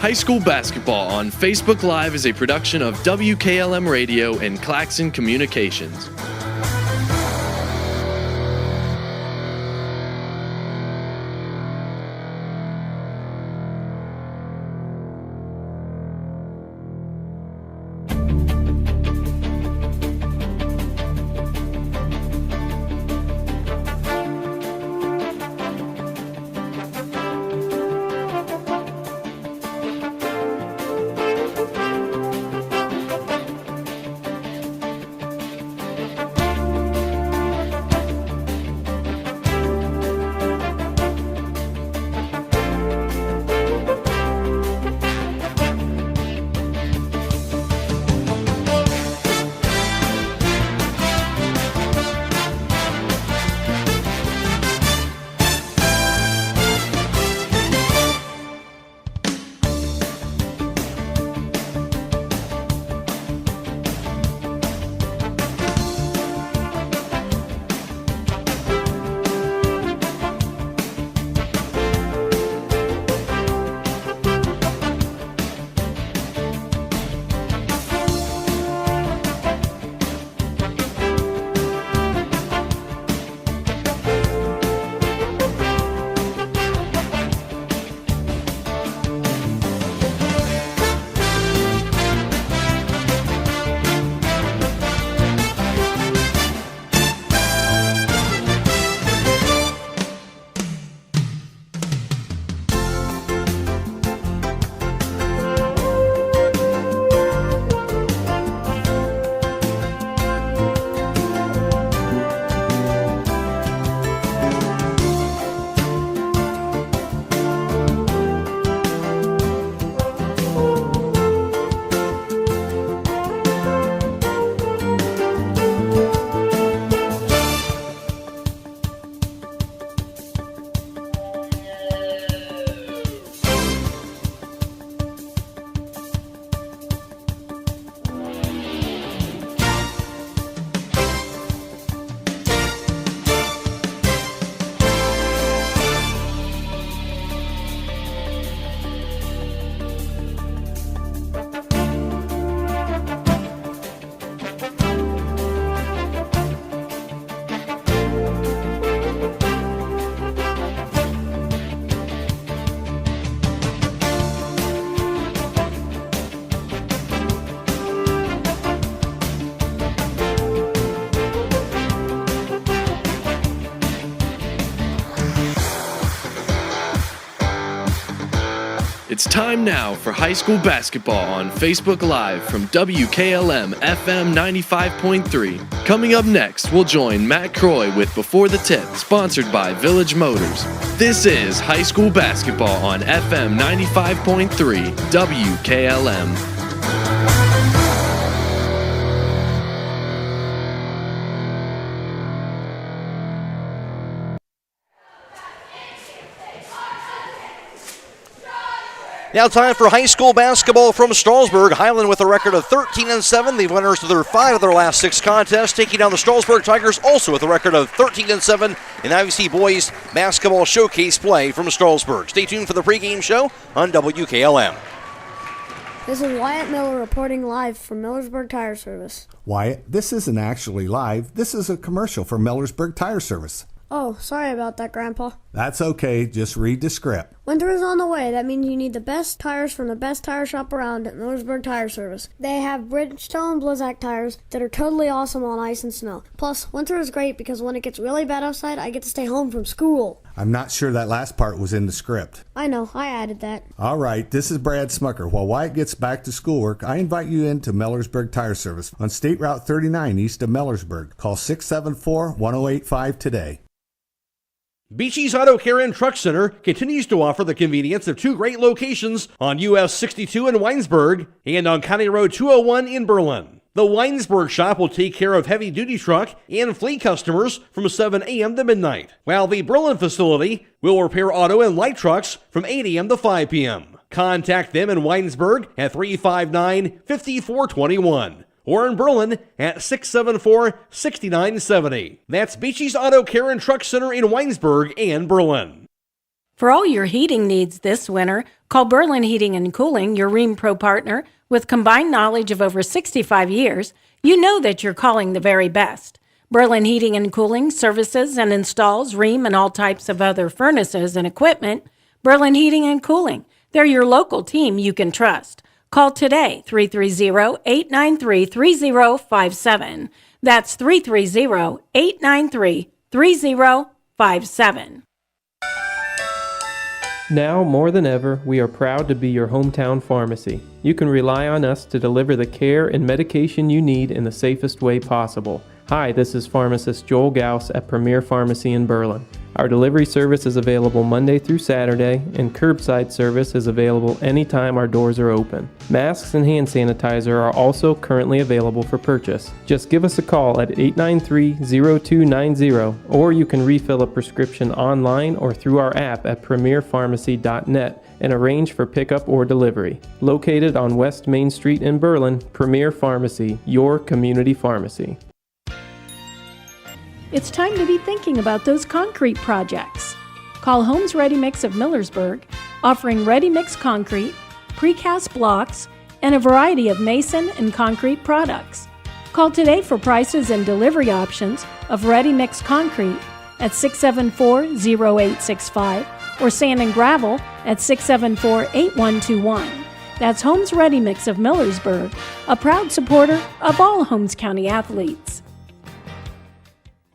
High School Basketball on Facebook Live is a production of WKLM Radio and Claxon Communications. It's time now for high school basketball on Facebook Live from WKLM-FM 95.3. Coming up next, we'll join Matt Croy with Before the Tip, sponsored by Village Motors. This is high school basketball on FM 95.3 WKLM. Now time for high school basketball from Strasburg. Hiland with a record of 13-7. The winners of their 5 of their last 6 contests, taking down the Strasburg Tigers, also with a record of 13-7 in IVC Boys Basketball Showcase play from Strasburg. Stay tuned for the pregame show on WKLM. This is Wyatt Miller reporting live from Millersburg Tire Service. Wyatt, this isn't actually live. This is a commercial for Millersburg Tire Service. Oh, sorry about that, Grandpa. That's okay. Just read the script. Winter is on the way. That means you need the best tires from the best tire shop around at Millersburg Tire Service. They have Bridgestone and Blizzak tires that are totally awesome on ice and snow. Plus, winter is great because when it gets really bad outside, I get to stay home from school. I'm not sure that last part was in the script. I know. I added that. All right. This is Brad Smucker. While Wyatt gets back to schoolwork, I invite you into Millersburg Tire Service on State Route 39 east of Millersburg. Call 674-1085 today. Beachy's Auto Care and Truck Center continues to offer the convenience of 2 great locations on US 62 in Weinsberg and on County Road 201 in Berlin. The Weinsberg shop will take care of heavy-duty truck and fleet customers from 7 a.m. to midnight, while the Berlin facility will repair auto and light trucks from 8 a.m. to 5 p.m. Contact them in Weinsberg at 359-5421. Or in Berlin at 674-6970. That's Beachy's Auto Care and Truck Center in Weinsberg and Berlin. For all your heating needs this winter, call Berlin Heating and Cooling, your Rheem Pro partner. With combined knowledge of over 65 years, you know that you're calling the very best. Berlin Heating and Cooling services and installs Rheem and all types of other furnaces and equipment. Berlin Heating and Cooling, they're your local team you can trust. Call today, 330-893-3057. That's 330-893-3057. Now, more than ever, we are proud to be your hometown pharmacy. You can rely on us to deliver the care and medication you need in the safest way possible. Hi, this is pharmacist Joel Gauss at Premier Pharmacy in Berlin. Our delivery service is available Monday through Saturday, and curbside service is available anytime our doors are open. Masks and hand sanitizer are also currently available for purchase. Just give us a call at 893-0290, or you can refill a prescription online or through our app at premierpharmacy.net and arrange for pickup or delivery. Located on West Main Street in Berlin, Premier Pharmacy, your community pharmacy. It's time to be thinking about those concrete projects. Call Homes Ready Mix of Millersburg, offering ready-mix concrete, precast blocks, and a variety of mason and concrete products. Call today for prices and delivery options of ready-mix concrete at 674-0865 or sand and gravel at 674-8121. That's Homes Ready Mix of Millersburg, a proud supporter of all Holmes County athletes.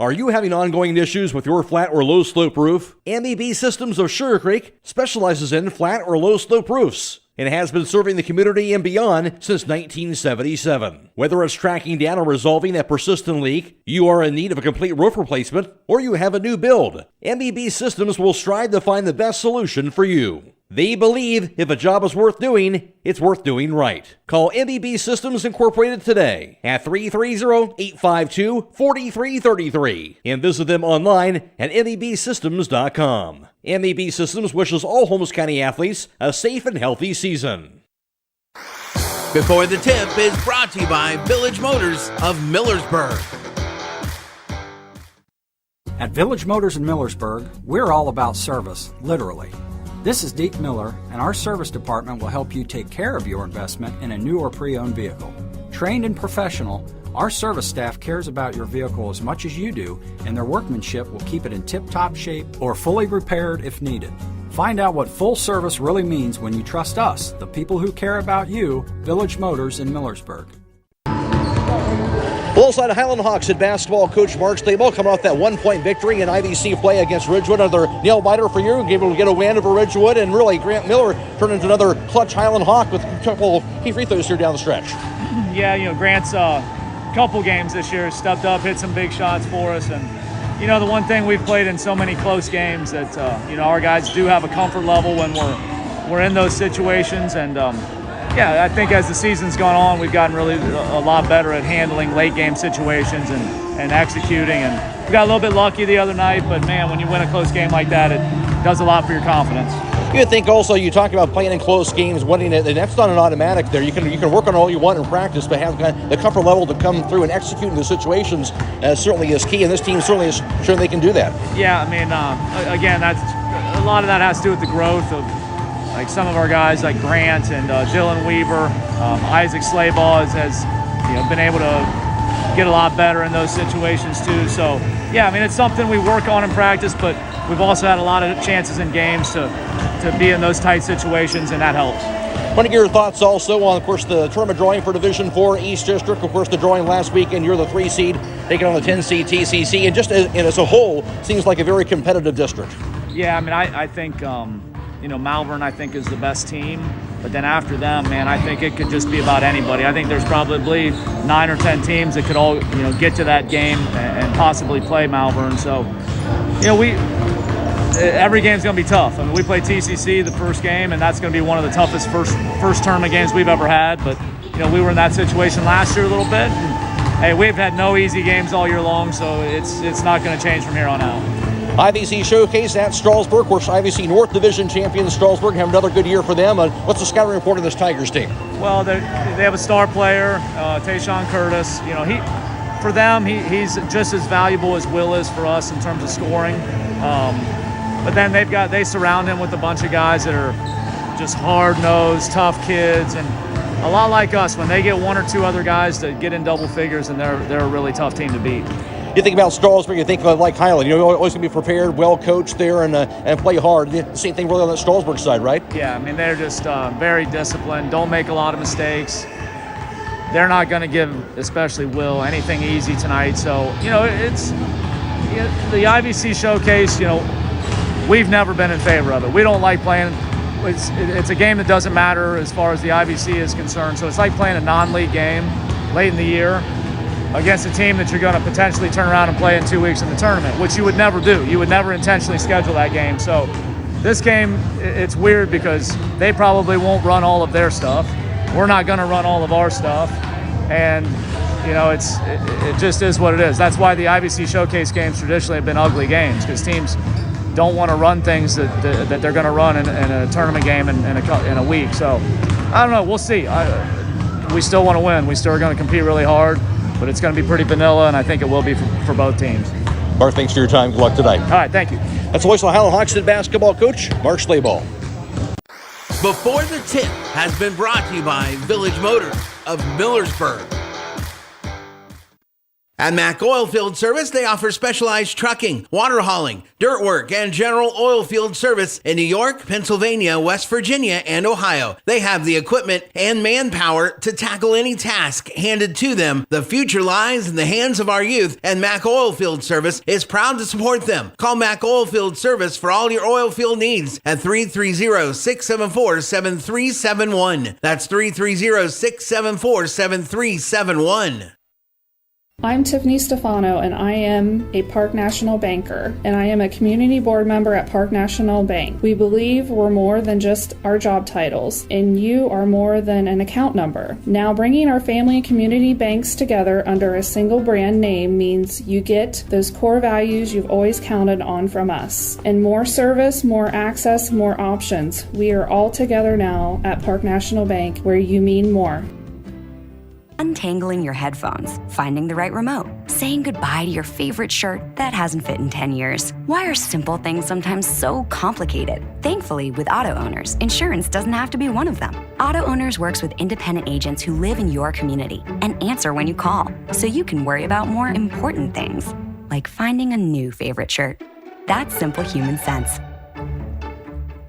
Are you having ongoing issues with your flat or low slope roof? MEB Systems of Sugar Creek specializes in flat or low slope roofs and has been serving the community and beyond since 1977. Whether it's tracking down or resolving a persistent leak, you are in need of a complete roof replacement, or you have a new build, MEB Systems will strive to find the best solution for you. They believe if a job is worth doing, it's worth doing right. Call MEB Systems Incorporated today at 330-852-4333 and visit them online at mebsystems.com. MEB Systems wishes all Holmes County athletes a safe and healthy season. Before the Tip is brought to you by Village Motors of Millersburg. At Village Motors in Millersburg, we're all about service, literally. This is Deke Miller, and our service department will help you take care of your investment in a new or pre-owned vehicle. Trained and professional, our service staff cares about your vehicle as much as you do, and their workmanship will keep it in tip-top shape or fully repaired if needed. Find out what full service really means when you trust us, the people who care about you, Village Motors in Millersburg. Alongside Hiland Hawks head basketball coach Mark Stable coming off that one-point victory in IVC play against Ridgewood. Another nail-biter for you, able to get a win over Ridgewood, and really Grant Miller turned into another clutch Hiland Hawk with a couple of key free throws here down the stretch. Yeah, Grant's couple games this year stepped up, hit some big shots for us, and the one thing we've played in so many close games that our guys do have a comfort level when we're in those situations, and I think as the season's gone on, we've gotten really a lot better at handling late game situations and executing. And we got a little bit lucky the other night, but man, when you win a close game like that, it does a lot for your confidence. You would think also, you talk about playing in close games, winning it, and that's not an automatic there. You can work on all you want in practice, but have the comfort level to come through and execute in the situations certainly is key, and this team certainly is sure they can do that. Yeah, again, that's a lot of that has to do with the growth of like some of our guys like Grant and Dylan Weaver, Isaac Slaybaugh has been able to get a lot better in those situations too. So it's something we work on in practice, but we've also had a lot of chances in games to be in those tight situations, and that helps. I want to get your thoughts also on, of course, the tournament drawing for Division 4 East District. Of course, the drawing last week, and you're the 3 seed, taking on the 10 seed TCC, and just as a whole, seems like a very competitive district. Yeah, I think Malvern, I think, is the best team. But then after them, man, I think it could just be about anybody. I think there's probably 9 or 10 teams that could all, get to that game and possibly play Malvern. So, every game's going to be tough. We play TCC the first game, and that's going to be one of the toughest first tournament games we've ever had. But, we were in that situation last year a little bit. And, hey, we've had no easy games all year long, so it's not going to change from here on out. IVC Showcase at Strasburg. Of course, IVC North Division champions Strasburg have another good year for them. What's the scouting report of this Tigers team? Well, they have a star player, Tayshawn Curtis. For them, he's just as valuable as Will is for us in terms of scoring. But then they surround him with a bunch of guys that are just hard-nosed, tough kids, and a lot like us. When they get one or two other guys to get in double figures, and they're a really tough team to beat. You think about Strasburg, you think like Hiland. You're always going to be prepared, well coached there, and play hard. The same thing really on the Strasburg side, right? Yeah, I mean, they're just very disciplined, don't make a lot of mistakes. They're not going to give, especially Will, anything easy tonight. So, it's the IVC showcase, we've never been in favor of it. We don't like playing. It's a game that doesn't matter as far as the IVC is concerned. So it's like playing a non-league game late in the year against a team that you're going to potentially turn around and play in 2 weeks in the tournament, which you would never do. You would never intentionally schedule that game. So this game, it's weird because they probably won't run all of their stuff. We're not going to run all of our stuff. And, it just is what it is. That's why the IVC showcase games traditionally have been ugly games, because teams don't want to run things that they're going to run in a tournament game in a week. So, I don't know. We'll see. We still want to win. We still are going to compete really hard, but it's going to be pretty vanilla, and I think it will be for both teams. Mark, thanks for your time. Good luck tonight. All right, thank you. That's the voice of Hiland Hawks basketball coach, Mark Schlaball. Before the Tip has been brought to you by Village Motors of Millersburg. At Mack Oilfield Service, they offer specialized trucking, water hauling, dirt work, and general oil field service in New York, Pennsylvania, West Virginia, and Ohio. They have the equipment and manpower to tackle any task handed to them. The future lies in the hands of our youth, and Mack Oilfield Service is proud to support them. Call Mack Oilfield Service for all your oil field needs at 330-674-7371. That's 330-674-7371. I'm Tiffany Stefano, and I am a Park National banker, and I am a community board member at Park National Bank. We believe we're more than just our job titles, and you are more than an account number. Now, bringing our family and community banks together under a single brand name means you get those core values you've always counted on from us. And more service, more access, more options. We are all together now at Park National Bank, where you mean more. Untangling your headphones, finding the right remote, saying goodbye to your favorite shirt that hasn't fit in 10 years. Why are simple things sometimes so complicated? Thankfully, with Auto Owners, insurance doesn't have to be one of them. Auto Owners works with independent agents who live in your community and answer when you call, so you can worry about more important things, like finding a new favorite shirt. That's simple human sense.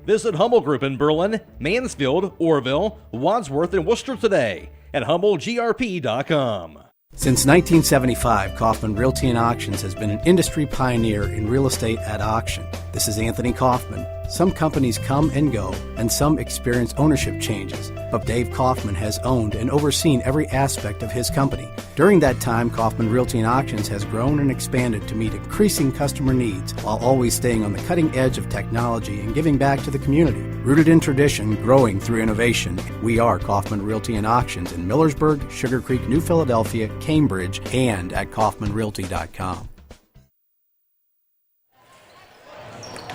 Visit Hummel Group in Berlin, Mansfield, Orville, Wadsworth, and Worcester today at HummelGRP.com. Since 1975, Kaufman Realty and Auctions has been an industry pioneer in real estate at auction. This is Anthony Kaufman. Some companies come and go, and some experience ownership changes, but Dave Kaufman has owned and overseen every aspect of his company. During that time, Kaufman Realty and Auctions has grown and expanded to meet increasing customer needs while always staying on the cutting edge of technology and giving back to the community. Rooted in tradition, growing through innovation, we are Kaufman Realty and Auctions in Millersburg, Sugar Creek, New Philadelphia, Cambridge, and at KaufmanRealty.com.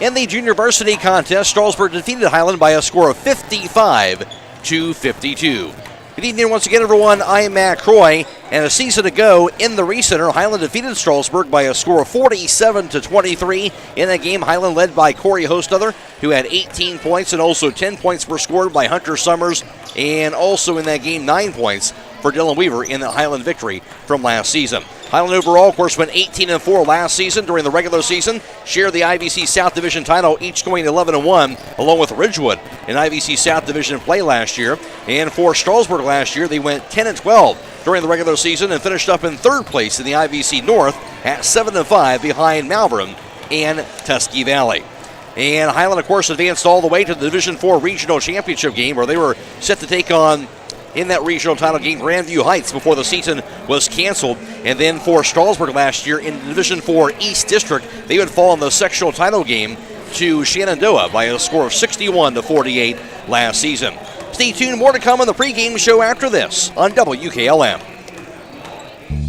In the junior varsity contest, Strasburg defeated Hiland by a score of 55-52. Good evening once again, everyone. I'm Matt Croy, and a season ago in the Recenter, Hiland defeated Strasburg by a score of 47-23. In that game, Hiland led by Corey Hostother, who had 18 points, and also 10 points were scored by Hunter Summers, and also in that game, 9 points for Dylan Weaver in the Hiland victory from last season. Hiland overall, of course, went 18-4 last season during the regular season, shared the IVC South Division title, each going 11-1, along with Ridgewood in IVC South Division play last year. And for Strasburg last year, they went 10-12 during the regular season and finished up in third place in the IVC North at 7-5 behind Malvern and Tuskegee Valley. And Hiland, of course, advanced all the way to the Division IV Regional Championship game, where they were set to take on, in that regional title game, Grandview Heights before the season was canceled. And then for Strasburg last year in the Division IV East District, they would fall in the sectional title game to Shenandoah by a score of 61-48 last season. Stay tuned, more to come on the pregame show after this on WKLM.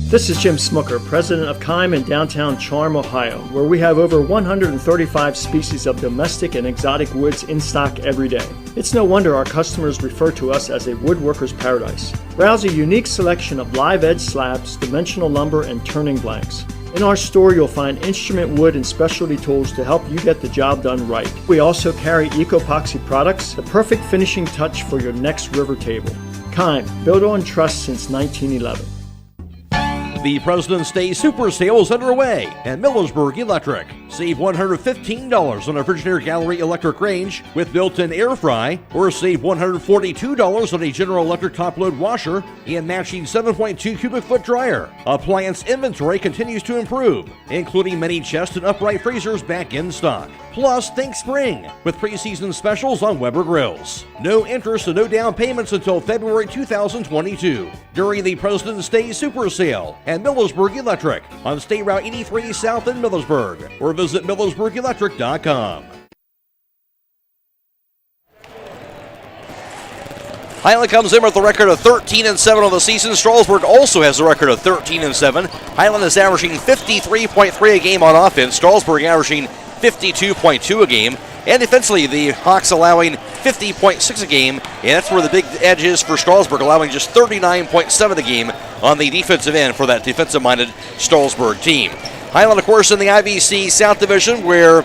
This is Jim Smooker, president of Kime in downtown Charm, Ohio, where we have over 135 species of domestic and exotic woods in stock every day. It's no wonder our customers refer to us as a woodworker's paradise. Browse a unique selection of live edge slabs, dimensional lumber, and turning blanks. In our store, you'll find instrument wood and specialty tools to help you get the job done right. We also carry eco-epoxy products, the perfect finishing touch for your next river table. Keim, built on trust since 1911. The President's Day Super Sale is underway at Millersburg Electric. Save $115 on a Frigidaire Gallery electric range with built-in air fry, or save $142 on a General Electric top-load washer and matching 7.2 cubic foot dryer. Appliance inventory continues to improve, including many chest and upright freezers back in stock. Plus, think spring with preseason specials on Weber grills. No interest and no down payments until February 2022 during the President's Day Super Sale at Millersburg Electric on State Route 83 South in Millersburg, or visit millersburgelectric.com. Hiland comes in with a record of 13-7 on the season. Strasburg also has a record of 13-7. Hiland is averaging 53.3 a game on offense. Strasburg averaging 52.2 a game. And defensively, the Hawks allowing 50.6 a game, and that's where the big edge is for Strasburg, allowing just 39.7 a game on the defensive end for that defensive-minded Strasburg team. Hiland, of course, in the IVC South Division, where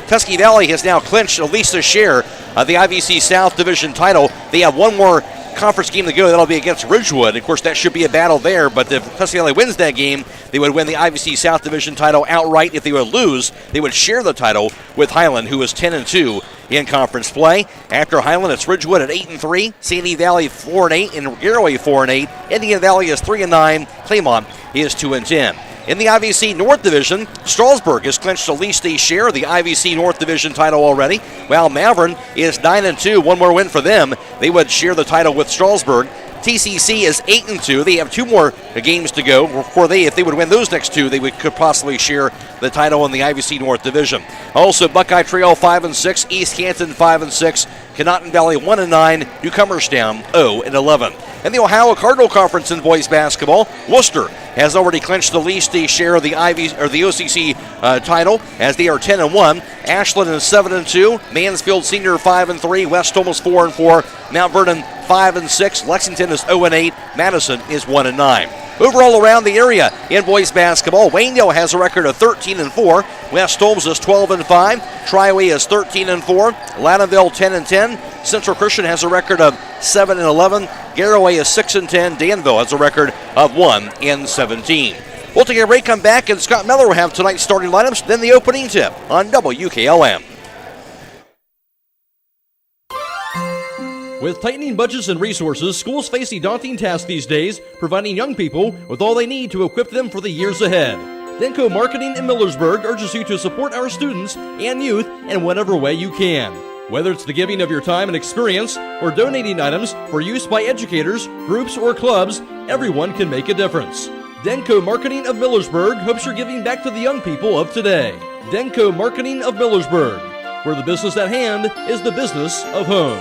Tusky Valley has now clinched at least a share of the IVC South Division title. They have one more conference game to go. That'll be against Ridgewood. Of course, that should be a battle there, but if Tusky Valley wins that game, they would win the IVC South Division title outright. If they would lose, they would share the title with Hiland, who is 10-2 in conference play. After Hiland, it's Ridgewood at 8-3, Sandy Valley 4-8, and Garaway 4-8. Indian Valley is 3-9. Claymont is 2-10. In the IVC North Division, Strasburg has clinched at least a share of the IVC North Division title already, while Malvern is 9-2. One more win for them. They would share the title with Strasburg. TCC is 8-2. They have two more games to go. If they would win those next two, they could possibly share the title in the IVC North Division. Also, Buckeye Trail 5-6, East Canton 5-6, Conotton Valley 1-9, Newcomerstown 0-11. In the Ohio Cardinal Conference in boys basketball, Worcester has already clinched at least a share of the OCC title, as they are 10-1. Ashland is 7-2. Mansfield Senior 5-3. West Holmes 4-4. Mount Vernon 5-6. Lexington is 0-8. Madison is 1-9. Overall around the area in boys basketball, Waynedale has a record of 13-4. West Holmes is 12-5. Triway is 13-4. Loudonville 10-10. Central Christian has a record of 7-11. Garaway is 6-10. Danville has a record of 1-17. We'll take a break, come back, and Scott Miller will have tonight's starting lineups, then the opening tip on WKLM. With tightening budgets and resources, schools face a daunting task these days, providing young people with all they need to equip them for the years ahead. Denko Marketing in Millersburg urges you to support our students and youth in whatever way you can. Whether it's the giving of your time and experience or donating items for use by educators, groups, or clubs, everyone can make a difference. Denko Marketing of Millersburg hopes you're giving back to the young people of today. Denko Marketing of Millersburg, where the business at hand is the business of home.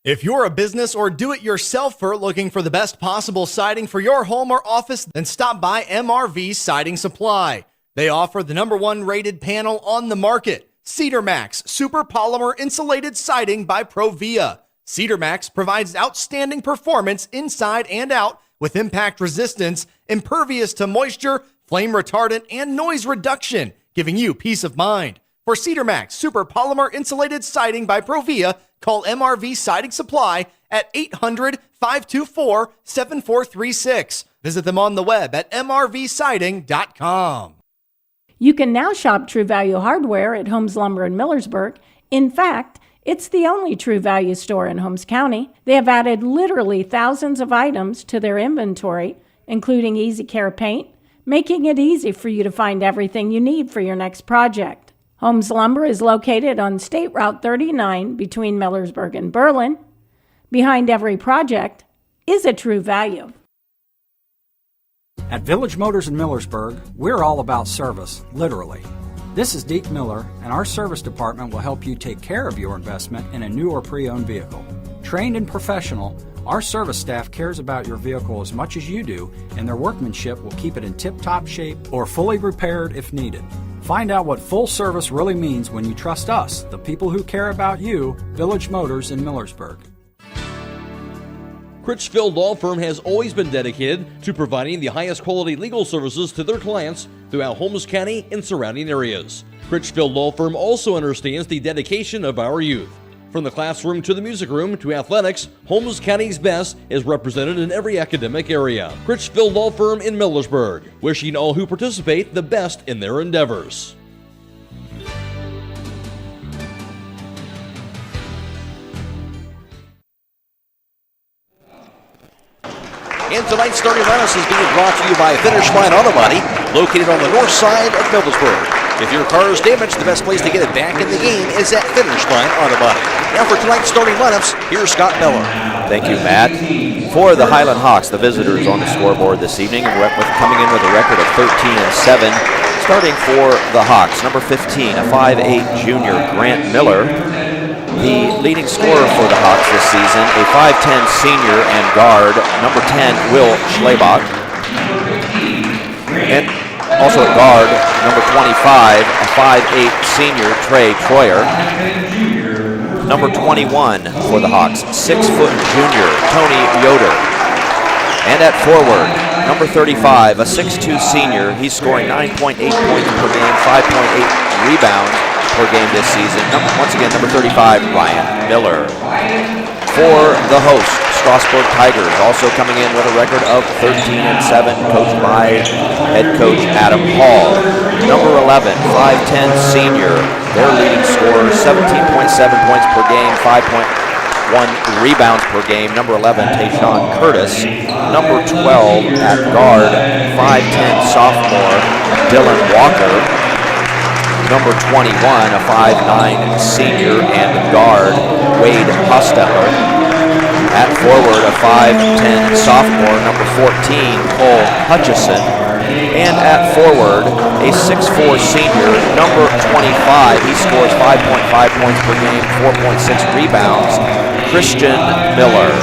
If you're a business or do-it-yourselfer looking for the best possible siding for your home or office, then stop by MRV Siding Supply. They offer the #1 rated panel on the market, Cedar Max Super Polymer Insulated Siding by Provia. Cedar Max provides outstanding performance inside and out with impact resistance, impervious to moisture, flame retardant, and noise reduction, giving you peace of mind. For Cedar Max Super Polymer Insulated Siding by Provia, call MRV Siding Supply at 800-524-7436. Visit them on the web at mrvsiding.com. You can now shop True Value Hardware at Holmes Lumber in Millersburg. In fact, it's the only True Value store in Holmes County. They have added literally thousands of items to their inventory, including Easy Care paint, making it easy for you to find everything you need for your next project. Holmes Lumber is located on State Route 39 between Millersburg and Berlin. Behind every project is a True Value. At Village Motors in Millersburg, we're all about service, literally. This is Deke Miller, and our service department will help you take care of your investment in a new or pre-owned vehicle. Trained and professional, our service staff cares about your vehicle as much as you do, and their workmanship will keep it in tip-top shape or fully repaired if needed. Find out what full service really means when you trust us, the people who care about you, Village Motors in Millersburg. Critchfield Law Firm has always been dedicated to providing the highest quality legal services to their clients throughout Holmes County and surrounding areas. Critchfield Law Firm also understands the dedication of our youth. From the classroom to the music room to athletics, Holmes County's best is represented in every academic area. Critchfield Law Firm in Millersburg, wishing all who participate the best in their endeavors. And tonight's starting lineup is being brought to you by Finish Line Auto Body, located on the north side of Millersburg. If your car is damaged, the best place to get it back in the game is at Finish Line Auto Body. Now for tonight's starting lineups, here's Scott Miller. Thank you, Matt. For the Hiland Hawks, the visitors on the scoreboard this evening, coming in with a record of 13-7. Starting for the Hawks, number 15, a 5'8 junior, Grant Miller. The leading scorer for the Hawks this season, a 5'10 senior and guard, number 10, Will Schlabach. And also at guard, number 25, a 5'8 senior, Trey Troyer. Number 21 for the Hawks, 6-foot junior, Tony Yoder. And at forward, number 35, a 6'2 senior, he's scoring 9.8 points per game, 5.8 rebounds per game this season. Once again, number 35, Ryan Miller. For the host, Strasburg Tigers, also coming in with a record of 13-7, coached by head coach Adam Hall. Number 11, 5'10 senior, their leading scorer, 17.7 points per game, 5.1 rebounds per game. Number 11, Tayshawn Curtis. Number 12 at guard, 5'10 sophomore, Dylan Walker. Number 21, a 5'9 senior and guard, Wade Hostetler. At forward, a 5'10 sophomore, number 14, Cole Hutchison. And at forward, a 6'4 senior, number 25. He scores 5.5 points per game, 4.6 rebounds, Christian Miller.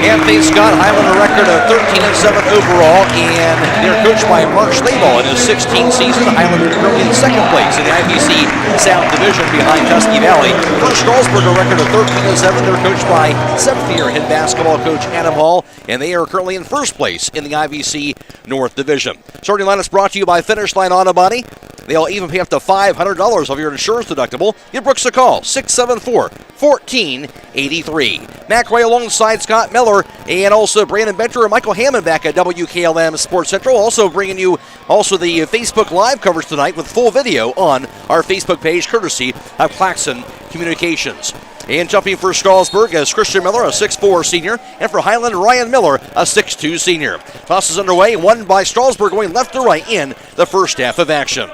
And they've got Hiland a record of 13-7 overall, and they're coached by Mark Schlabach in his 16th season. Hiland are currently in second place in the IVC South Division behind Tusky Valley. For Strasburg, a record of 13-7. They're coached by 7th-year head basketball coach Adam Hall, and they are currently in first place in the IVC North Division. Starting lineups brought to you by Finish Line Auto Body. They'll even pay up to $500 of your insurance deductible. Give Brooks a call, 674-1483. Matt Roy alongside Scott Miller and also Brandon Bencher and Michael Hammond back at WKLM Sports Central. Also bringing you the Facebook Live coverage tonight with full video on our Facebook page, courtesy of Claxon Communications. And jumping for Strasburg as Christian Miller, a 6'4 senior, and for Hiland, Ryan Miller, a 6'2 senior. Toss is underway, won by Strasburg, going left to right in the first half of action.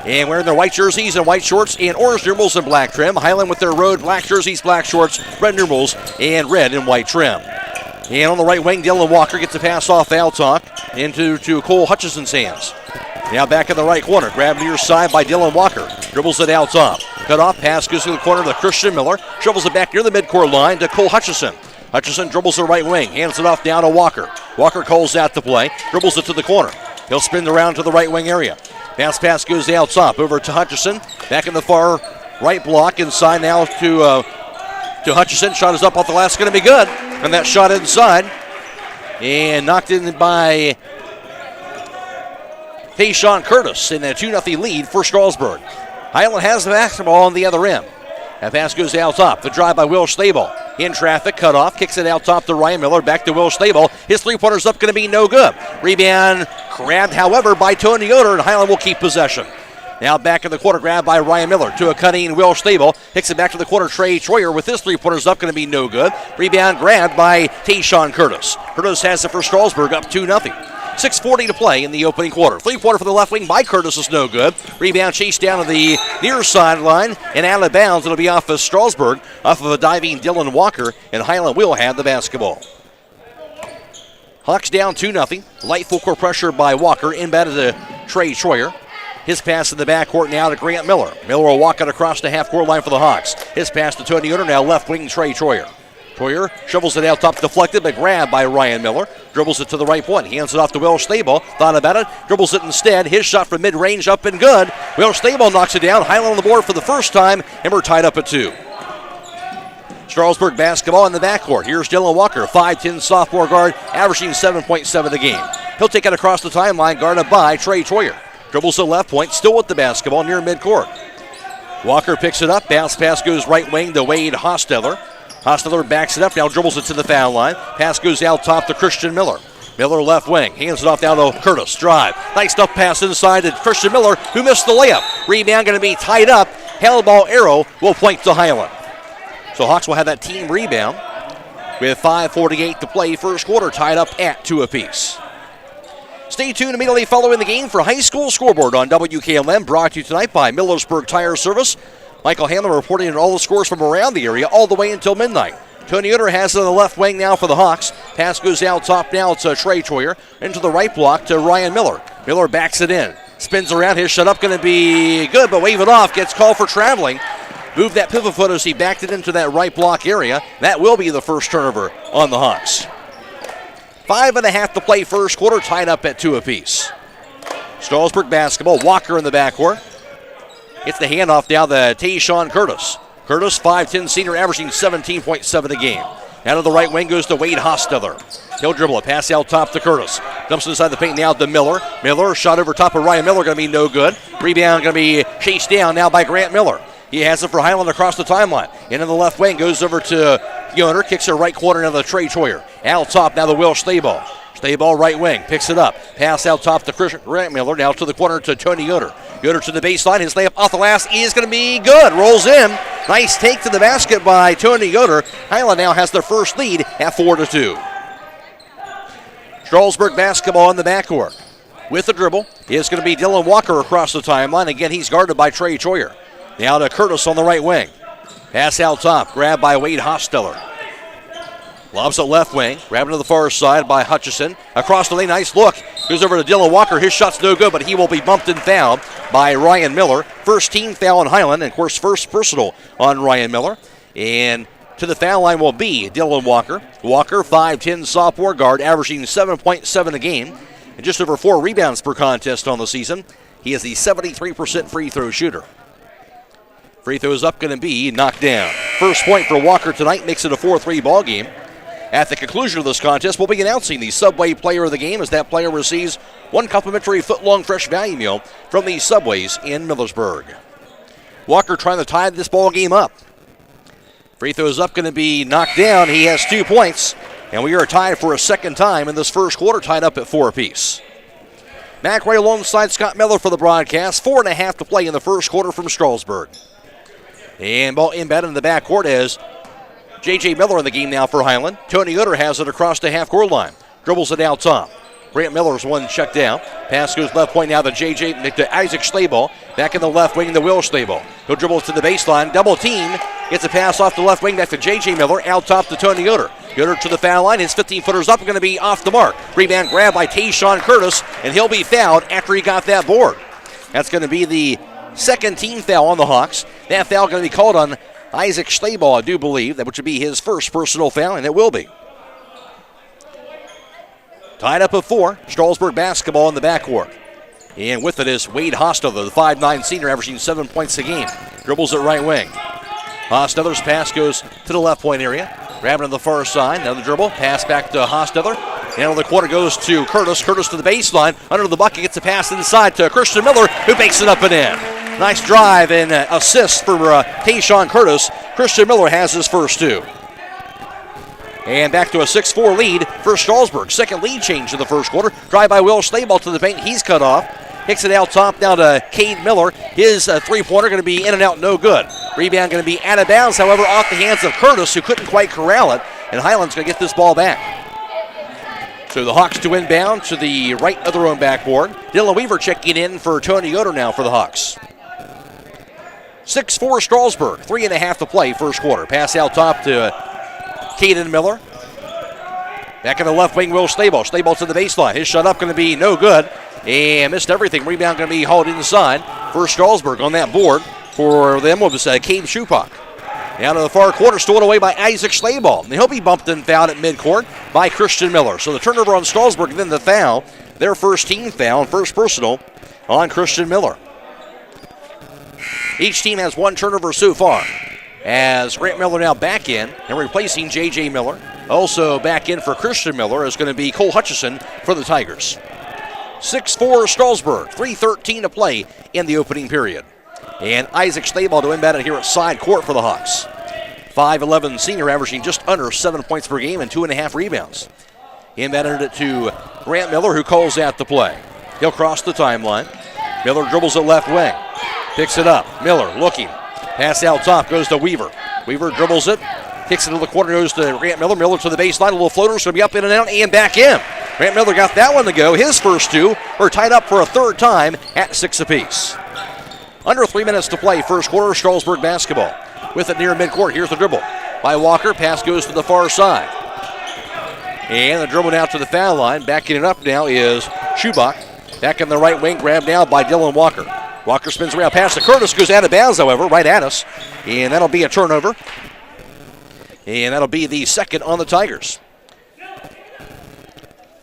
And wearing their white jerseys and white shorts and orange numerals and black trim. Hiland with their road black jerseys, black shorts, red numerals, and red and white trim. And on the right wing, Dylan Walker gets a pass off foul talk into Cole Hutchison's hands. Now back in the right corner, grabbed near side by Dylan Walker. Dribbles it out top. Cut off pass goes to the corner to Christian Miller. Shovels it back near the midcourt line to Cole Hutchison. Hutchison dribbles the right wing, hands it off down to Walker. Walker calls out the play, dribbles it to the corner. He'll spin around to the right wing area. Pass goes out top over to Hutchison. Back in the far right block, inside now to Hutchison. Shot is up off the glass, going to be good. And that shot inside. And knocked in by Tayshawn Curtis in a 2-0 lead for Strasburg. Hiland has the basketball on the other end. That pass goes out top. The drive by Will Schlabach. In traffic, cut off, kicks it out top to Ryan Miller. Back to Will Schlabach. His three-pointer's up, going to be no good. Rebound grabbed, however, by Tony Yoder, and Hiland will keep possession. Now back in the corner, grabbed by Ryan Miller to a cutting Will Schlabach. Kicks it back to the corner, Trey Troyer with his three-pointers up, going to be no good. Rebound grabbed by Tayshawn Curtis. Curtis has it for Strasburg, up 2-0. 6:40 to play in the opening quarter. Three-pointer for the left wing by Curtis is no good. Rebound chased down to the near sideline and out of bounds. It'll be off of Strasburg, off of a diving Dylan Walker, and Hiland will have the basketball. Hawks down 2-0. Light full court pressure by Walker. Inbounded to Trey Troyer. His pass in the backcourt now to Grant Miller. Miller will walk it across the half-court line for the Hawks. His pass to Tony Yoder, now left wing Trey Troyer. Troyer shovels it out top, deflected, but grabbed by Ryan Miller. Dribbles it to the right point. Hands it off to Will Schlabach. Thought about it. Dribbles it instead. His shot from mid-range up and good. Will Schlabach knocks it down. Hiland on the board for the first time, and we're tied up at 2. Strasburg basketball in the backcourt. Here's Dylan Walker, 5'10 sophomore guard, averaging 7.7 a game. He'll take it across the timeline, guarded by Trey Troyer. Dribbles to left point, still with the basketball near midcourt. Walker picks it up, bounce pass goes right wing to Wade Hosteller. Hosteller backs it up, now dribbles it to the foul line. Pass goes out top to Christian Miller. Miller left wing, hands it off down to Curtis. Drive, nice stuff pass inside to Christian Miller, who missed the layup. Rebound going to be tied up. Held ball arrow will point to Hiland. So Hawks will have that team rebound with 5:48 to play. First quarter tied up at 2 apiece. Stay tuned immediately following the game for High School Scoreboard on WKLM, brought to you tonight by Millersburg Tire Service. Michael Hanlon reporting on all the scores from around the area all the way until midnight. Tony Utter has it on the left wing now for the Hawks. Pass goes out top now to Trey Troyer. Into the right block to Ryan Miller. Miller backs it in. Spins around. His shot up going to be good, but wave it off. Gets called for traveling. Moved that pivot foot as he backed it into that right block area. That will be the first turnover on the Hawks. 5.5 to play first quarter, tied up at 2 apiece. Strasburg basketball. Walker in the backcourt. Gets the handoff down to Tayshawn Curtis. Curtis, 5'10 senior, averaging 17.7 a game. Out of the right wing goes to Wade Hosteller. He'll dribble it. Pass out top to Curtis. Dumps inside the paint now to Miller. Miller, shot over top of Ryan Miller, going to be no good. Rebound going to be chased down now by Grant Miller. He has it for Hiland across the timeline. Into the left wing, goes over to Yoder, kicks her right corner now to Trey Troyer. Out top now to Will Stayball. Stayball right wing, picks it up. Pass out top to Grant Miller, now to the corner to Tony Yoder. Yoder to the baseline, his layup off the last is going to be good. Rolls in. Nice take to the basket by Tony Yoder. Hiland now has their first lead at 4-2. Strasburg basketball in the backcourt. With the dribble is going to be Dylan Walker across the timeline. Again, he's guarded by Trey Troyer. Now to Curtis on the right wing. Pass out top, grabbed by Wade Hosteller. Lobs it left wing, grabbed to the far side by Hutchison. Across the lane, nice look. Goes over to Dylan Walker. His shot's no good, but he will be bumped and fouled by Ryan Miller. First team foul on Hiland, and of course, first personal on Ryan Miller. And to the foul line will be Dylan Walker. Walker, 5'10 sophomore guard, averaging 7.7 a game, and just over 4 rebounds per contest on the season. He is the 73% free throw shooter. Free throws up going to be knocked down. First point for Walker tonight makes it a 4-3 ball game. At the conclusion of this contest, we'll be announcing the Subway player of the game as that player receives 1 complimentary foot-long fresh value meal from the Subways in Millersburg. Walker trying to tie this ball game up. Free throws up going to be knocked down. He has 2 points, and we are tied for a second time in this first quarter, tied up at 4 apiece. Mac Ray alongside Scott Miller for the broadcast. 4.5 to play in the first quarter from Strasburg. And ball embedded in the backcourt as J.J. Miller in the game now for Hiland. Tony Utter has it across the half-court line. Dribbles it out top. Grant Miller's one checked down. Pass goes left point now to Isaac Stayball. Back in the left wing to Will Stayball. He'll dribble to the baseline. Double team. Gets a pass off the left wing back to J.J. Miller. Out top to Tony Utter. Utter to the foul line. His 15-footer's up. Going to be off the mark. Rebound grab by Tayshawn Curtis. And he'll be fouled after he got that board. That's going to be the second team foul on the Hawks. That foul going to be called on Isaac Stayball, I do believe, that which would be his first personal foul, and it will be. Tied up at 4, Strasburg basketball in the backcourt. And with it is Wade Hosteller, the 5'9 senior, averaging 7 points a game. Dribbles it right wing. Hosteller's pass goes to the left point area. Grabbing on the far side, now the dribble, pass back to Hosteller. And on the corner goes to Curtis. Curtis to the baseline, under the bucket, gets a pass inside to Christian Miller, who makes it up and in. Nice drive and assist for Tayshawn Curtis. Christian Miller has his first 2. And back to a 6-4 lead for Strasburg. Second lead change in the first quarter. Drive by Will Stayball to the paint. He's cut off. Kicks it out top now to Cade Miller. His three-pointer going to be in and out, no good. Rebound going to be out of bounds, however, off the hands of Curtis, who couldn't quite corral it. And Hiland's going to get this ball back. So the Hawks to inbound to the right of their own backboard. Dylan Weaver checking in for Tony Yoder now for the Hawks. 6-4 Strasburg, 3.5 to play first quarter. Pass out top to Caden Miller. Back in the left wing, Will Stayball. Stayball to the baseline. His shot up going to be no good. And missed everything. Rebound going to be hauled inside for Strasburg on that board. For them was Cade Schupak. Down to the far quarter, stolen away by Isaac Stayball. And he'll be bumped and fouled at midcourt by Christian Miller. So the turnover on Strasburg, and then the foul. Their first team foul, first personal on Christian Miller. Each team has 1 turnover so far. as Grant Miller now back in and replacing J.J. Miller. Also back in for Christian Miller is going to be Cole Hutchison for the Tigers. 6-4 Strasburg, 3:13 to play in the opening period. And Isaac Staball to inbound it here at side court for the Hawks. 5'11 senior, averaging just under 7 points per game and 2.5 rebounds. Inbounded it to Grant Miller, who calls out the play. He'll cross the timeline. Miller dribbles it left wing. Picks it up. Miller looking. Pass out top, goes to Weaver. Weaver dribbles it. Kicks it to the corner, goes to Grant Miller. Miller to the baseline. A little floater, it's going to be up, in and out, and back in. Grant Miller got that one to go. His first two are tied up for a third time at 6 apiece. Under 3 minutes to play, first quarter, Strasburg basketball. With it near midcourt, here's the dribble by Walker. Pass goes to the far side. And the dribble now to the foul line. Backing it up now is Schubach. Back in the right wing, grabbed now by Dylan Walker. Walker spins around, pass to Curtis, goes out of bounds, however, right at us. And that'll be a turnover. And that'll be the second on the Tigers.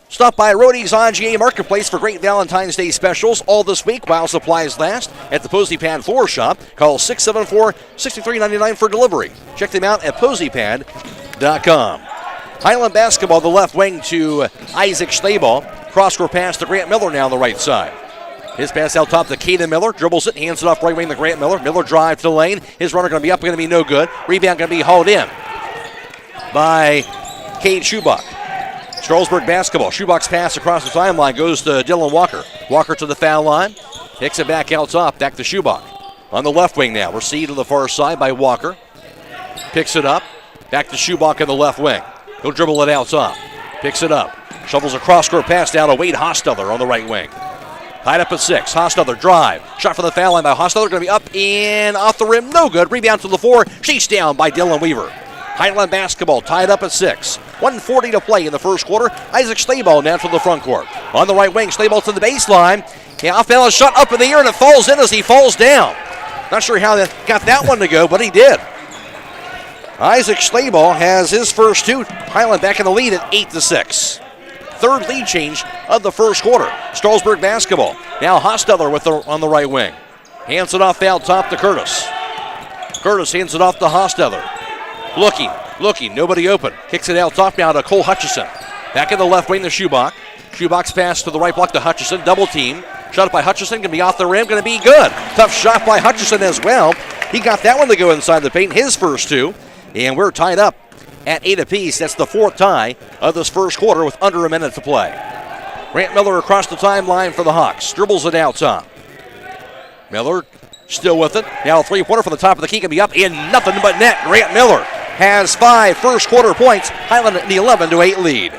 Stop by Rody's on GA Marketplace for great Valentine's Day specials all this week while supplies last at the Posey Pad Floor Shop. Call 674-6399 for delivery. Check them out at poseypad.com. Hiland basketball, the left wing to Isaac Staball. Cross-court pass to Grant Miller now on the right side. His pass out top to Caden Miller. Dribbles it, hands it off right wing to Grant Miller. Miller drive to the lane. His runner going to be up, going to be no good. Rebound going to be hauled in by Cade Schubach. Strasburg basketball. Schubach's pass across the timeline goes to Dylan Walker. Walker to the foul line. Picks it back out top. Back to Schubach. On the left wing now. Received to the far side by Walker. Picks it up. Back to Schubach in the left wing. He'll dribble it out top. Picks it up. Shovels a cross-court pass down to Wade Hosteller on the right wing. Tied up at 6. Hosteller drive. Shot from the foul line by Hosteller. Going to be up and off the rim. No good. Rebound to the floor. Chased down by Dylan Weaver. Hiland basketball tied up at 6. 1:40 to play in the first quarter. Isaac Staball now to the front court. On the right wing, Staball to the baseline. Yeah, off-balance shot up in the air, and it falls in as he falls down. Not sure how that got that one to go, but he did. Isaac Staball has his first two. Hiland back in the lead at 8-6. Third lead change of the first quarter. Strasburg basketball. Now Hosteller on the right wing. Hands it off foul top to Curtis. Curtis hands it off to Hosteller. Looking, nobody open. Kicks it out top now to Cole Hutchison. Back in the left wing to Schubach. Schubach's pass to the right block to Hutchison. Double team. Shot up by Hutchison. Going to be off the rim. Going to be good. Tough shot by Hutchison as well. He got that one to go inside the paint. His first two. And we're tied up at 8 apiece. That's the fourth tie of this first quarter with under a minute to play. Grant Miller across the timeline for the Hawks. Dribbles it out top. Miller still with it. Now a three-pointer from the top of the key. Can be up in nothing but net. Grant Miller has 5 first quarter points. Hiland in the 11-8 lead.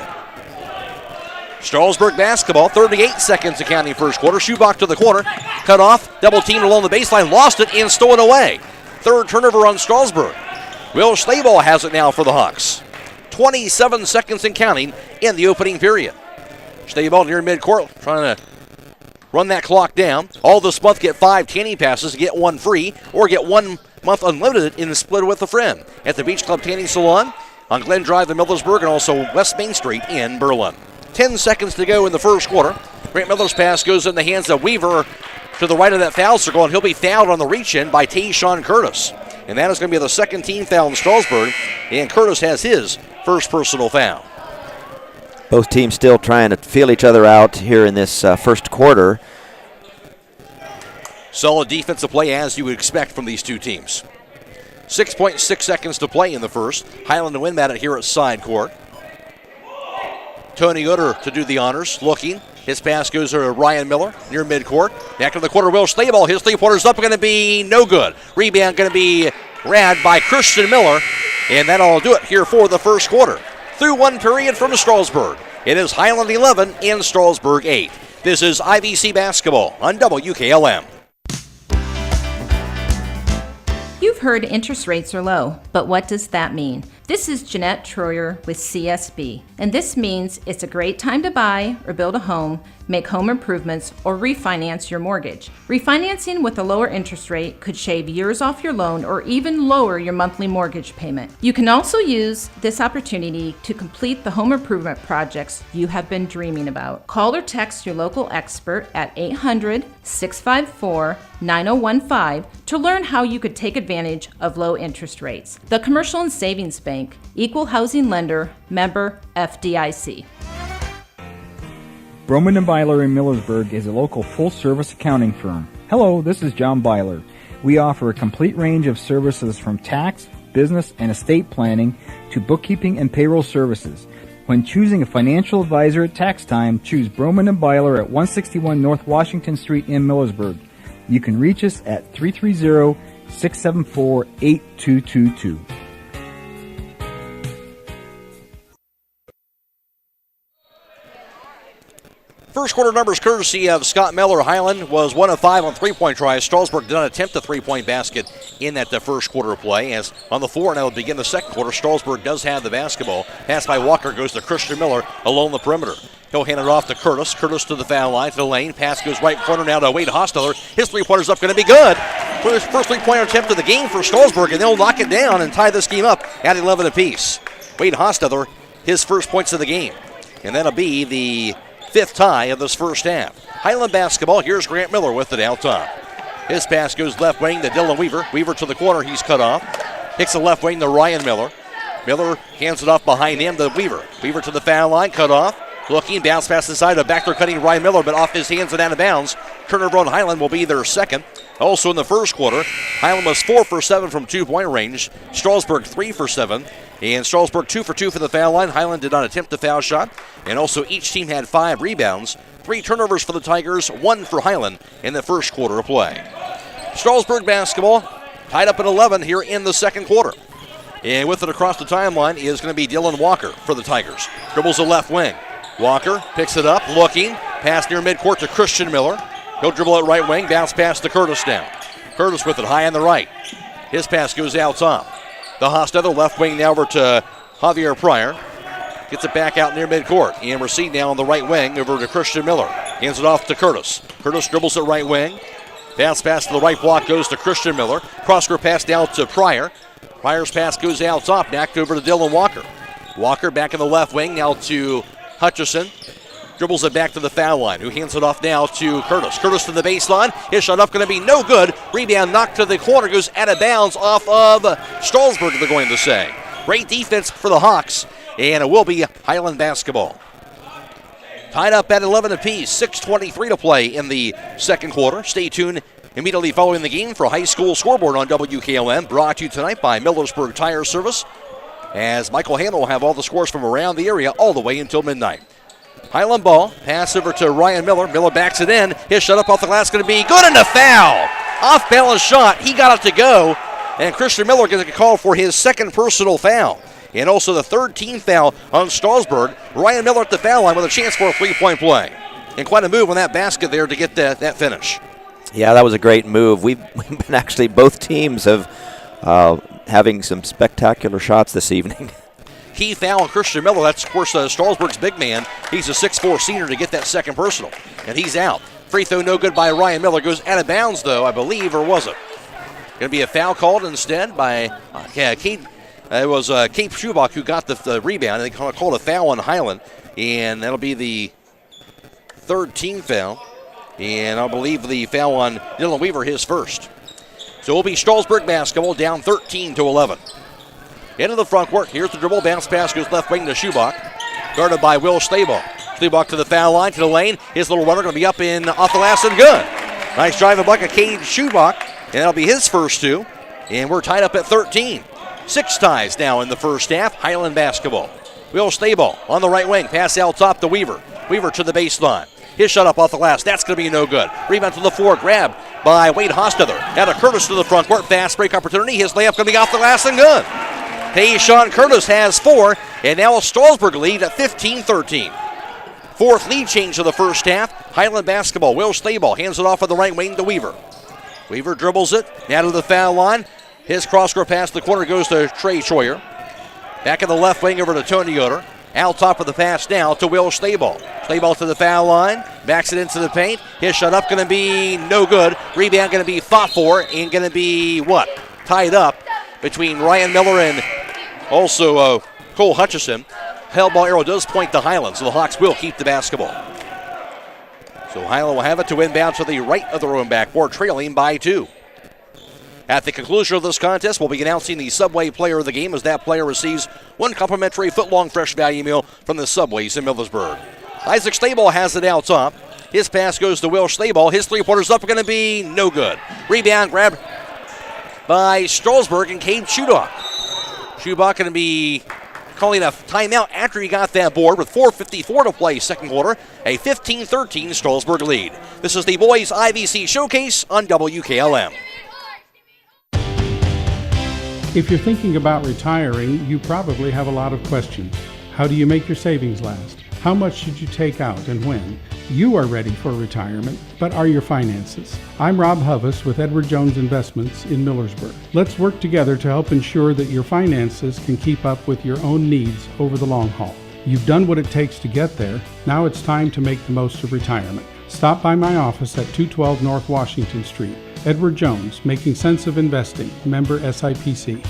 Strasburg basketball, 38 seconds to counting first quarter. Schubach to the corner. Cut off. Double teamed along the baseline. Lost it and stolen away. Third turnover on Strasburg. Will Staball has it now for the Hawks. 27 seconds and counting in the opening period. Staball near midcourt trying to run that clock down. All this month get 5 tanning passes to get 1 free or get 1 month unlimited in the split with a friend at the Beach Club Tanning Salon on Glen Drive in Millersburg and also West Main Street in Berlin. 10 seconds to go in the first quarter. Grant Miller's pass goes in the hands of Weaver to the right of that foul circle, and he'll be fouled on the reach-in by Tayshaun Curtis. And that is going to be the second team foul in Strasburg, and Curtis has his first personal foul. Both teams still trying to feel each other out here in this first quarter. Solid defensive play as you would expect from these two teams. 6.6 seconds to play in the first. Hiland to win at it here at side court. Tony Utter to do the honors, looking. His pass goes to Ryan Miller near midcourt. Back in the quarter, Will Staball. His three-pointer's up, going to be no good. Rebound going to be grabbed by Christian Miller, and that'll do it here for the first quarter. Through one period from Strasburg. It is Hiland 11 and Strasburg 8. This is IVC basketball on WKLM. You've heard interest rates are low, but what does that mean? This is Jeanette Troyer with CSB, and this means it's a great time to buy or build a home, make home improvements, or refinance your mortgage. Refinancing with a lower interest rate could shave years off your loan or even lower your monthly mortgage payment. You can also use this opportunity to complete the home improvement projects you have been dreaming about. Call or text your local expert at 800-654-9015 to learn how you could take advantage of low interest rates. The Commercial and Savings Bank, Equal Housing Lender, member FDIC. Broman & Byler in Millersburg is a local full-service accounting firm. Hello, this is John Byler. We offer a complete range of services from tax, business, and estate planning to bookkeeping and payroll services. When choosing a financial advisor at tax time, choose Broman & Byler at 161 North Washington Street in Millersburg. You can reach us at 330-674-8222. First quarter numbers courtesy of Scott Miller. Hiland was 1 of 5 on three-point tries. Strasburg did not attempt a three-point basket in that first quarter of play. As on the floor now to begin the second quarter, Strasburg does have the basketball. Pass by Walker goes to Christian Miller along the perimeter. He'll hand it off to Curtis. Curtis to the foul line, to the lane. Pass goes right corner now to Wade Hostetler. His three-pointer's up, going to be good. For his first three-pointer attempt of the game for Strasburg, and they'll knock it down and tie this game up at 11 apiece. Wade Hostetler, his first points of the game. And that'll be the fifth tie of this first half. Hiland basketball. Here's Grant Miller with it out top. His pass goes left wing to Dylan Weaver. Weaver to the corner. He's cut off. Hicks the left wing to Ryan Miller. Miller hands it off behind him to Weaver. Weaver to the foul line. Cut off. Looking. Bounce pass inside. A backdoor cutting Ryan Miller, but off his hands and out of bounds. Turnover on Hiland will be their second. Also in the first quarter, Hiland was 4 for 7 from two-point range. Strasburg 3 for 7. And Strasburg 2 for 2 from the foul line. Hiland did not attempt a foul shot. And also each team had 5 rebounds. 3 turnovers for the Tigers, 1 for Hiland in the first quarter of play. Strasburg basketball tied up at 11 here in the second quarter. And with it across the timeline is going to be Dylan Walker for the Tigers. Dribbles the left wing. Walker picks it up, looking. Pass near midcourt to Christian Miller. He'll dribble it right wing. Bounce pass to Curtis now. Curtis with it high on the right. His pass goes out top. The Hostetler left wing now over to Javier Pryor. Gets it back out near midcourt. And Recede now on the right wing over to Christian Miller. Hands it off to Curtis. Curtis dribbles it right wing. Bounce pass to the right block goes to Christian Miller. Cross-court pass down to Pryor. Pryor's pass goes out top. Back over to Dylan Walker. Walker back in the left wing now to Hutchison. Dribbles it back to the foul line. Who hands it off now to Curtis. Curtis to the baseline. His shot up going to be no good. Rebound knocked to the corner. Goes out of bounds off of Strasburg, they're going to say. Great defense for the Hawks. And it will be Hiland basketball. Tied up at 11 apiece. 6:23 to play in the second quarter. Stay tuned immediately following the game for a high school scoreboard on WKLM. Brought to you tonight by Millersburg Tire Service. As Michael Hanna will have all the scores from around the area all the way until midnight. Hiland ball, pass over to Ryan Miller. Miller backs it in. His shot up off the glass going to be good, and a foul. Off balance shot. He got it to go. And Christian Miller gets a call for his second personal foul. And also the third team foul on Strasburg. Ryan Miller at the foul line with a chance for a three-point play. And quite a move on that basket there to get that finish. Yeah, that was a great move. We've been actually, both teams have having some spectacular shots this evening. Key foul on Christian Miller. That's, of course, Strasburg's big man. He's a 6'4 senior to get that second personal. And he's out. Free throw no good by Ryan Miller. Goes out of bounds, though, I believe, or was it? Going to be a foul called instead by Kate. It was Kate Schubach who got the rebound. They called a foul on Hiland. And that'll be the third team foul. And I believe the foul on Dylan Weaver, his first. So it will be Strasburg basketball down 13-11. Into the front court. Here's the dribble. Bounce pass goes left wing to Schubach. Guarded by Will Stabach. Stabach to the foul line, to the lane. His little runner going to be up in off the last and good. Nice drive and bucket, Cade Schubach. And that'll be his first two. And we're tied up at 13. 6 ties now in the first half. Hiland basketball. Will Stabach on the right wing. Pass out top to Weaver. Weaver to the baseline. His shot up off the glass. That's going to be no good. Rebound to the floor. Grab by Wade Hostetler. Now to Curtis to the front court. Fast break opportunity. His layup going to be off the glass and good. Tayshawn Curtis has 4. And now a Strasburg lead at 15-13. Fourth lead change of the first half. Hiland basketball. Will Stabach hands it off on the right wing to Weaver. Weaver dribbles it. Now to the foul line. His cross-court pass to the corner goes to Trey Troyer. Back in the left wing over to Tony Yoder. Out top of the pass now to Will Stayball. Stayball to the foul line. Backs it into the paint. His shot up going to be no good. Rebound going to be fought for and going to be tied up between Ryan Miller and also Cole Hutchison. Held ball arrow does point to Hiland, so the Hawks will keep the basketball. So Hiland will have it to inbound to the right of the room backboard, trailing by 2. At the conclusion of this contest, we'll be announcing the Subway player of the game as that player receives 1 complimentary foot-long fresh value meal from the Subways in Millersburg. Isaac Stayball has it out top. His pass goes to Will Stayball. His three-pointer's up, going to be no good. Rebound grab by Strasburg and Cade Schubach. Schubach going to be calling a timeout after he got that board with 4:54 to play second quarter. A 15-13 Strasburg lead. This is the Boys IVC Showcase on WKLM. If you're thinking about retiring, you probably have a lot of questions. How do you make your savings last? How much should you take out and when? You are ready for retirement, but are your finances? I'm Rob Huvis with Edward Jones Investments in Millersburg. Let's work together to help ensure that your finances can keep up with your own needs over the long haul. You've done what it takes to get there. Now it's time to make the most of retirement. Stop by my office at 212 North Washington Street. Edward Jones, Making Sense of Investing, member SIPC.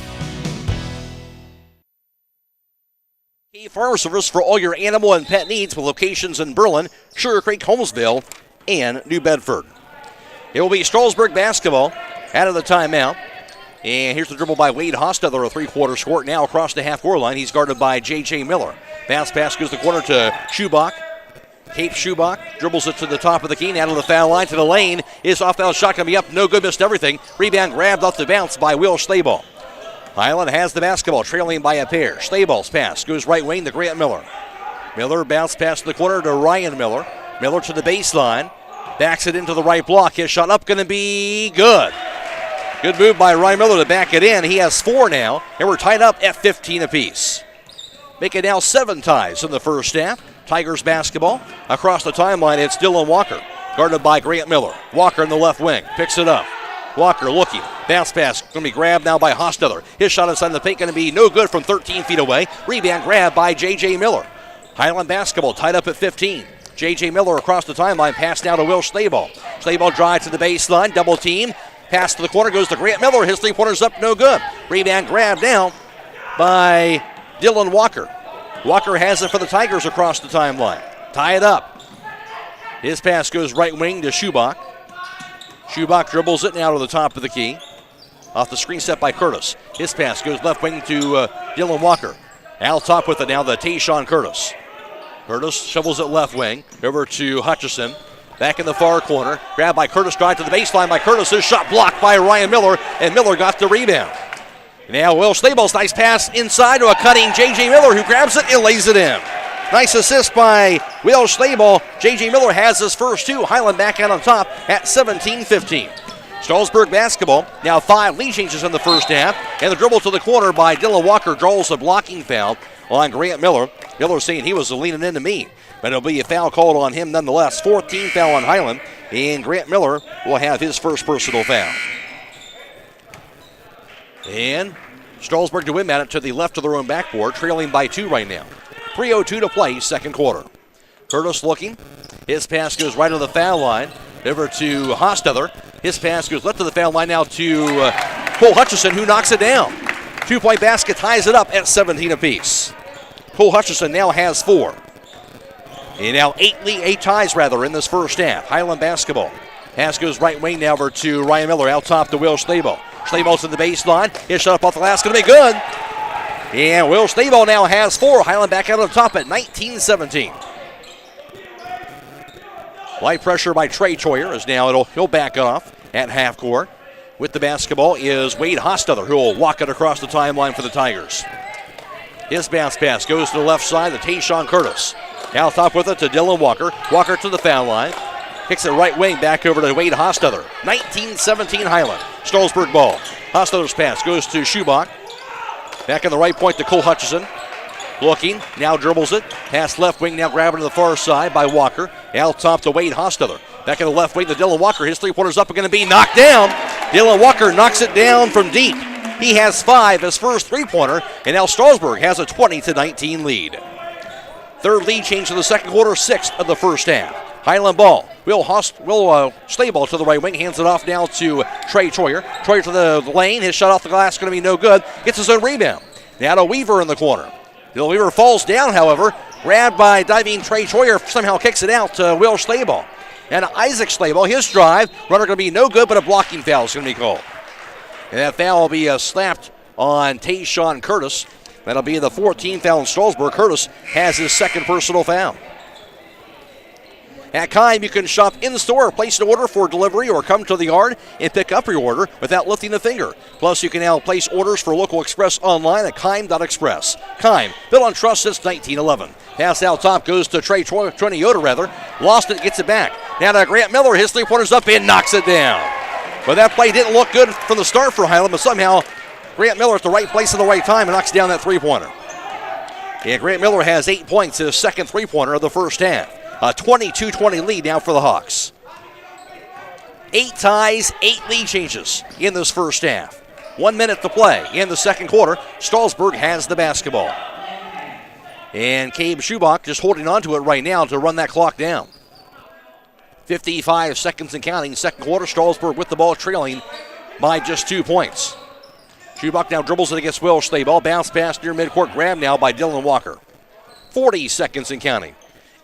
Key Farm Service for all your animal and pet needs with locations in Berlin, Sugar Creek, Holmesville, and New Bedford. It will be Strasburg basketball out of the timeout. And here's the dribble by Wade Hostetler, a three-quarter score. Now across the half-court line, he's guarded by J.J. Miller. Bounce pass goes to the corner to Schubach. Kate Schubach dribbles it to the top of the key, out of the foul line to the lane. His off-foul shot going to be up, no good, missed everything. Rebound grabbed off the bounce by Will Stayball. Hiland has the basketball, trailing by a pair. Stayball's pass goes right wing to Grant Miller. Miller bounce pass to the corner to Ryan Miller. Miller to the baseline, backs it into the right block. His shot up going to be good. Good move by Ryan Miller to back it in. He has 4 now, and we're tied up at 15 apiece. Make it now 7 ties in the first half. Tigers basketball. Across the timeline, it's Dylan Walker, guarded by Grant Miller. Walker in the left wing, picks it up. Walker looking, bounce pass, going to be grabbed now by Hostetler. His shot inside the paint going to be no good from 13 feet away. Rebound grab by J.J. Miller. Hiland basketball tied up at 15. J.J. Miller across the timeline, pass now to Will Stayball. Stayball drive to the baseline, double team. Pass to the corner, goes to Grant Miller. His three-pointer's up, no good. Rebound grab now by Dylan Walker. Walker has it for the Tigers across the timeline. Tie it up. His pass goes right wing to Schubach. Schubach dribbles it now to the top of the key. Off the screen set by Curtis. His pass goes left wing to Dylan Walker. Out top with it now the Tayshawn Curtis. Curtis shovels it left wing over to Hutchison. Back in the far corner. Grabbed by Curtis, drive to the baseline by Curtis. His shot blocked by Ryan Miller, and Miller got the rebound. Now Will Stayball's nice pass inside to a cutting J.J. Miller, who grabs it and lays it in. Nice assist by Will Stayball. J.J. Miller has his first 2. Hiland back out on top at 17-15. Strasburg basketball. Now 5 lead changes in the first half. And the dribble to the corner by Dylan Walker draws a blocking foul on Grant Miller. Miller saying he was leaning into me, but it'll be a foul called on him nonetheless. 14th foul on Hiland, and Grant Miller will have his first personal foul. And Strasburg to win at it to the left of the room backboard, trailing by 2 right now. 3:02 to play, second quarter. Curtis looking. His pass goes right to the foul line. Over to Hostetler. His pass goes left to the foul line now to Cole Hutchison, who knocks it down. 2-point basket ties it up at 17 apiece. Cole Hutchison now has 4. And now 8 ties in this first half. Hiland basketball. Pass goes right wing now over to Ryan Miller. Out top to Will Stayball. Stayball to the baseline. His shot up off the glass. Going to be good. And Will Stayball now has 4. Hiland back out on top at 19-17. Light pressure by Trey Troyer as now he'll back off at half court. With the basketball is Wade Hostetler, who will walk it across the timeline for the Tigers. His bounce pass goes to the left side to Tayshawn Curtis. Now top with it to Dylan Walker. Walker to the foul line. Kicks it right wing back over to Wade Hostetler. 19-17 Hiland. Strasburg ball. Hostetler's pass goes to Schubach. Back in the right point to Cole Hutchison. Looking, now dribbles it. Pass left wing, now grabbing to the far side by Walker. Out top to Wade Hostetler. Back in the left wing to Dylan Walker. His three-pointer's up and going to be knocked down. Dylan Walker knocks it down from deep. He has 5, his first three-pointer, and now Strasburg has a 20-19 lead. Third lead change in the second quarter, 6th of the first half. Hiland ball. Will Slayball to the right wing, hands it off now to Trey Troyer. Troyer to the lane, his shot off the glass going to be no good. Gets his own rebound. Now to Weaver in the corner. Weaver falls down, however, grabbed by diving Trey Troyer, somehow kicks it out to Will Slayball. And Isaac Slayball, his drive, runner going to be no good, but a blocking foul is going to be called. And that foul will be slapped on Tayshawn Curtis. That'll be the 14th foul in Strasburg. Curtis has his second personal foul. At Keim, you can shop in-store or place an order for delivery or come to the yard and pick up your order without lifting a finger. Plus, you can now place orders for Local Express online at Keim.express. Keim, built on trust since 1911. Pass out top goes to Trey Yoder, Lost it, gets it back. Now to Grant Miller, his three-pointer's up and knocks it down. But that play didn't look good from the start for Hiland, but somehow Grant Miller at the right place at the right time and knocks down that three-pointer. Yeah, Grant Miller has 8 points, his second three-pointer of the first half. A 22-20 lead now for the Hawks. 8 ties, 8 lead changes in this first half. 1 minute to play in the second quarter. Strasburg has the basketball. And Cabe Schubach just holding on to it right now to run that clock down. 55 seconds and counting. Second quarter, Strasburg with the ball trailing by just 2 points. Schubach now dribbles it against Will Slayball. Bounce pass near midcourt, grab now by Dylan Walker. 40 seconds and counting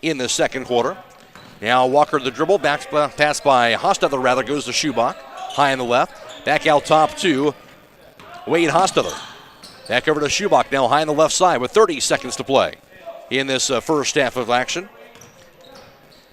in the second quarter. Now Walker the dribble, pass by Hostetler goes to Schubach. High on the left, back out top to Wade Hostetler. Back over to Schubach now high on the left side with 30 seconds to play in this first half of action.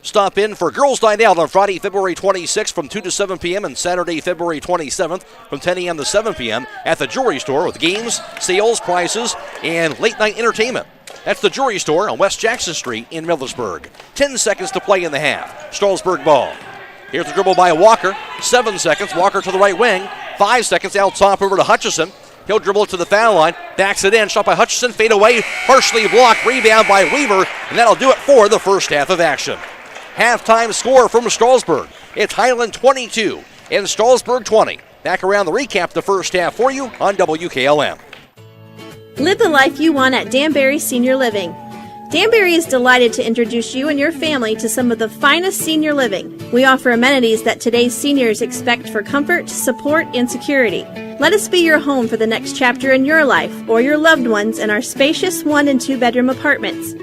Stop in for Girls Night Out on Friday, February 26th from 2 to 7 p.m. and Saturday, February 27th from 10 a.m. to 7 p.m. at the Jewelry Store with games, sales, prices, and late night entertainment. That's the Jewelry Store on West Jackson Street in Millersburg. 10 seconds to play in the half. Strasburg ball. Here's the dribble by Walker. 7 seconds. Walker to the right wing. 5 seconds out top over to Hutchison. He'll dribble it to the foul line. Backs it in. Shot by Hutchison. Fade away. Partially blocked. Rebound by Weaver. And that'll do it for the first half of action. Halftime score from Strasburg. It's Hiland 22 and Strasburg 20. Back around the recap the first half for you on WKLM. Live the life you want at Danbury Senior Living. Danbury is delighted to introduce you and your family to some of the finest senior living. We offer amenities that today's seniors expect for comfort, support, and security. Let us be your home for the next chapter in your life or your loved ones in our spacious 1- and 2-bedroom apartments.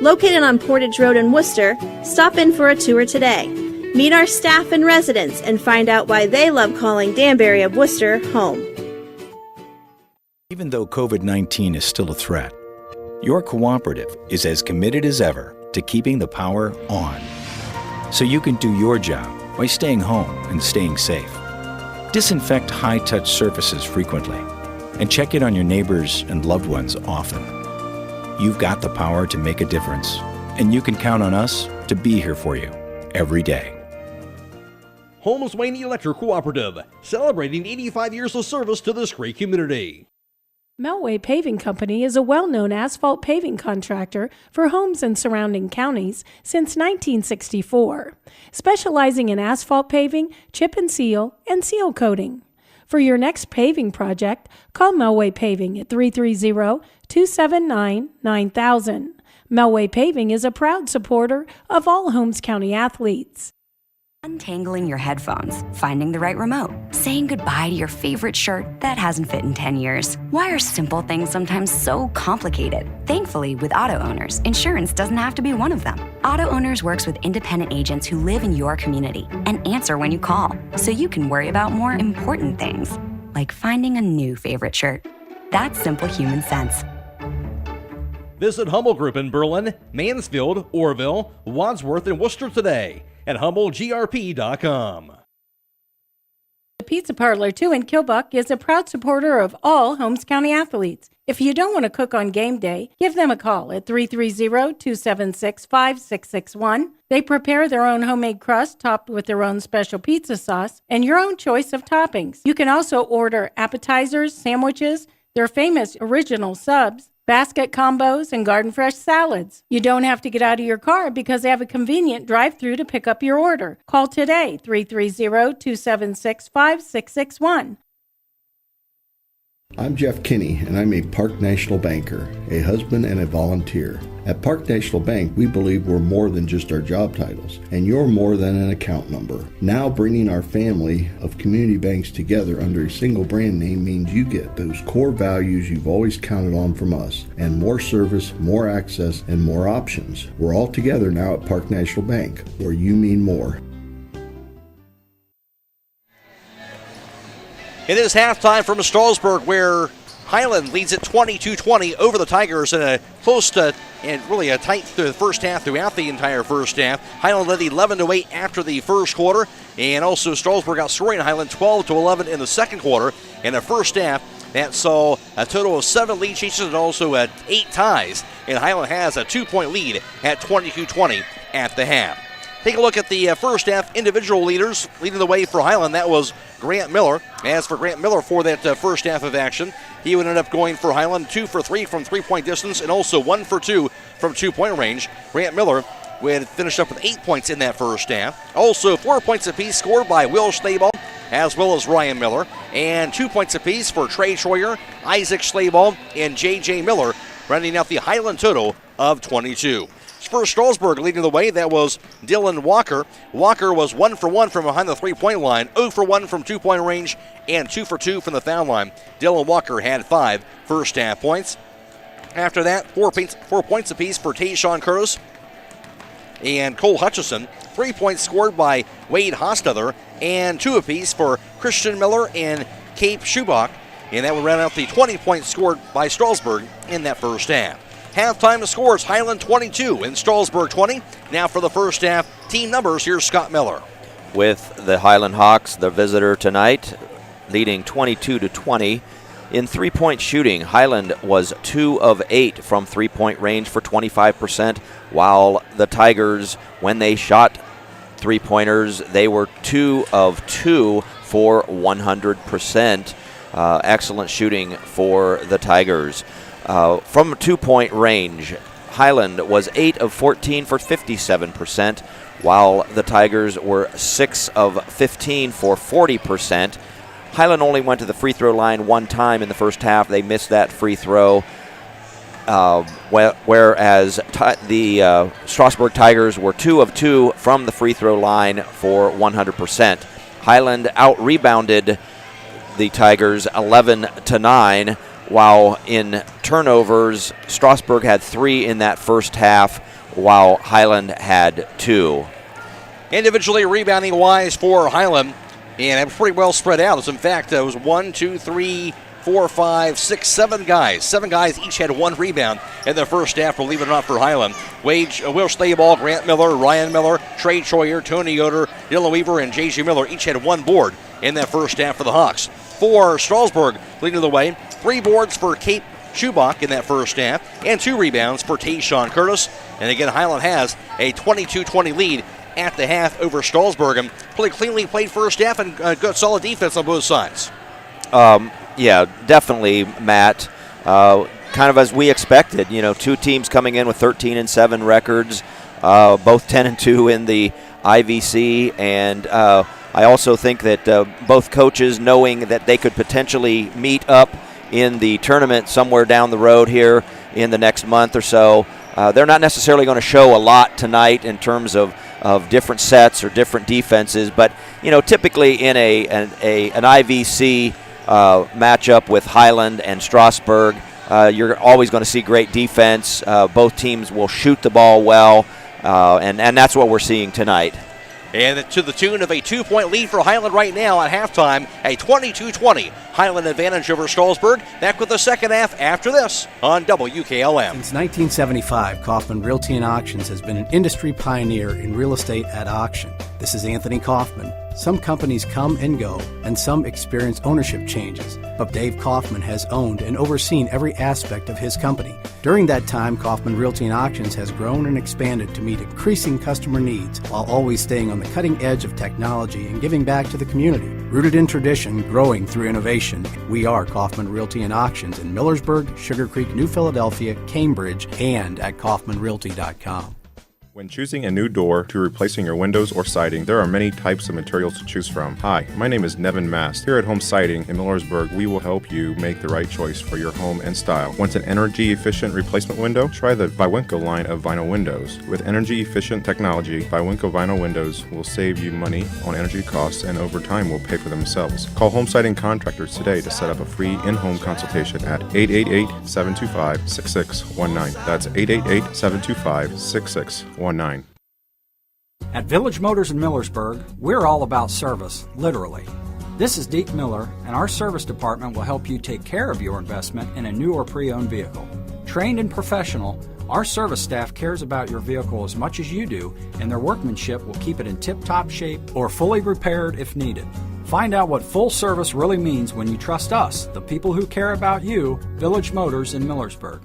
Located on Portage Road in Worcester, stop in for a tour today. Meet our staff and residents and find out why they love calling Danbury of Worcester home. Even though COVID-19 is still a threat, your cooperative is as committed as ever to keeping the power on, so you can do your job by staying home and staying safe. Disinfect high-touch surfaces frequently and check in on your neighbors and loved ones often. You've got the power to make a difference, and you can count on us to be here for you every day. Holmes Wayne Electric Cooperative, celebrating 85 years of service to this great community. Melway Paving Company is a well-known asphalt paving contractor for homes in surrounding counties since 1964, specializing in asphalt paving, chip and seal seal coating. For your next paving project, call Melway Paving at 330-279-9000. Melway Paving is a proud supporter of all Holmes County athletes. Untangling your headphones, finding the right remote, saying goodbye to your favorite shirt that hasn't fit in 10 years. Why are simple things sometimes so complicated? Thankfully, with auto owners, insurance doesn't have to be one of them. Auto Owners works with independent agents who live in your community and answer when you call, so you can worry about more important things, like finding a new favorite shirt. That's simple human sense. Visit Hummel Group in Berlin, Mansfield, Orville, Wadsworth, and Worcester today at HummelGRP.com. The Pizza Parlor 2 in Kilbuck is a proud supporter of all Holmes County athletes. If you don't want to cook on game day, give them a call at 330-276-5661. They prepare their own homemade crust topped with their own special pizza sauce and your own choice of toppings. You can also order appetizers, sandwiches, their famous original subs, basket combos, and garden fresh salads. You don't have to get out of your car because they have a convenient drive-thru to pick up your order. Call today, 330-276-5661. I'm Jeff Kinney, and I'm a Park National banker, a husband and a volunteer. At Park National Bank, we believe we're more than just our job titles, and you're more than an account number. Now bringing our family of community banks together under a single brand name means you get those core values you've always counted on from us, and more service, more access, and more options. We're all together now at Park National Bank, where you mean more. It is halftime from Strasburg, where Hiland leads at 22-20 over the Tigers in a close to and really a tight first half throughout the entire first half. Hiland led 11-8 after the first quarter, and also Strasburg outscoring Hiland 12-11 in the second quarter. In the first half, that saw a total of 7 lead changes and also 8 ties, and Hiland has a 2-point lead at 22-20 at the half. Take a look at the first half individual leaders leading the way for Hiland. That was Grant Miller. As for Grant Miller for that first half of action, he would end up going for Hiland 2 for 3 from 3-point distance and also 1 for 2 from 2-point range. Grant Miller would finish up with 8 points in that first half. Also 4 points apiece scored by Will Schlaball as well as Ryan Miller, and 2 points apiece for Trey Troyer, Isaac Schlaball, and J.J. Miller, rounding out the Hiland total of 22. For Strasburg leading the way, that was Dylan Walker. Walker was 1 for 1 from behind the 3-point line, 0 for 1 from 2-point range, and 2 for 2 from the foul line. Dylan Walker had 5 first half points. After that, 4 points apiece for Tayshawn Curtis and Cole Hutchison. 3 points scored by Wade Hostetler, and 2 apiece for Christian Miller and Cape Schubach. And that would round out the 20 points scored by Strasburg in that first half. Halftime scores, Hiland 22 and Strasburg 20. Now for the first half, team numbers, here's Scott Miller. With the Hiland Hawks, the visitor tonight, leading 22-20. In 3-point shooting, Hiland was 2 of 8 from 3-point range for 25%, while the Tigers, when they shot 3-pointers, they were 2 of 2 for 100%. Excellent shooting for the Tigers. From 2-point range, Hiland was 8 of 14 for 57%, while the Tigers were 6 of 15 for 40%. Hiland only went to the free throw line 1 time in the first half. They missed that free throw, whereas the Strasburg Tigers were 2 of 2 from the free throw line for 100%. Hiland out-rebounded the Tigers 11-9, while in turnovers, Strasburg had 3 in that first half, while Hiland had 2. Individually rebounding wise for Hiland, and it was pretty well spread out. As in fact, it was 1, 2, 3, 4, 5, 6, 7 guys. 7 guys each had 1 rebound in the first half, believe it or not, for Hiland. Will Schlaball, Grant Miller, Ryan Miller, Trey Troyer, Tony Yoder, Dylan Weaver, and J.J. Miller each had 1 board in that first half for the Hawks. For Strasburg, leading the way, 3 boards for Cape Schubach in that first half, and 2 rebounds for Tayshawn Curtis. And again, Hiland has a 22-20 lead at the half over Strasburg, and pretty cleanly played first half and good solid defense on both sides. Yeah, definitely, Matt. Kind of as we expected, 2 teams coming in with 13-7 records, both 10-2 in the IVC, and I also think that both coaches, knowing that they could potentially meet up in the tournament somewhere down the road here in the next month or so, they're not necessarily going to show a lot tonight in terms of different sets or different defenses, but typically in an IVC matchup with Hiland and Strasburg, you're always going to see great defense. Both teams will shoot the ball well, and that's what we're seeing tonight. And to the tune of a 2-point lead for Hiland right now at halftime, a 22-20 Hiland advantage over Strasburg. Back with the second half after this on WKLM. Since 1975, Kaufman Realty and Auctions has been an industry pioneer in real estate at auction. This is Anthony Kaufman. Some companies come and go, and some experience ownership changes, but Dave Kaufman has owned and overseen every aspect of his company. During that time, Kaufman Realty and Auctions has grown and expanded to meet increasing customer needs while always staying on the cutting edge of technology and giving back to the community. Rooted in tradition, growing through innovation, we are Kaufman Realty and Auctions in Millersburg, Sugar Creek, New Philadelphia, Cambridge, and at KaufmanRealty.com. When choosing a new door to replacing your windows or siding, there are many types of materials to choose from. Hi, my name is Nevin Mast. Here at Home Siding in Millersburg, we will help you make the right choice for your home and style. Want an energy-efficient replacement window? Try the Viwinco line of vinyl windows. With energy-efficient technology, Viwinco vinyl windows will save you money on energy costs and over time will pay for themselves. Call Home Siding Contractors today to set up a free in-home consultation at 888-725-6619. That's 888-725-6619. At Village Motors in Millersburg, we're all about service, literally. This is Deke Miller, and our service department will help you take care of your investment in a new or pre-owned vehicle. Trained and professional, our service staff cares about your vehicle as much as you do, and their workmanship will keep it in tip-top shape or fully repaired if needed. Find out what full service really means when you trust us, the people who care about you, Village Motors in Millersburg.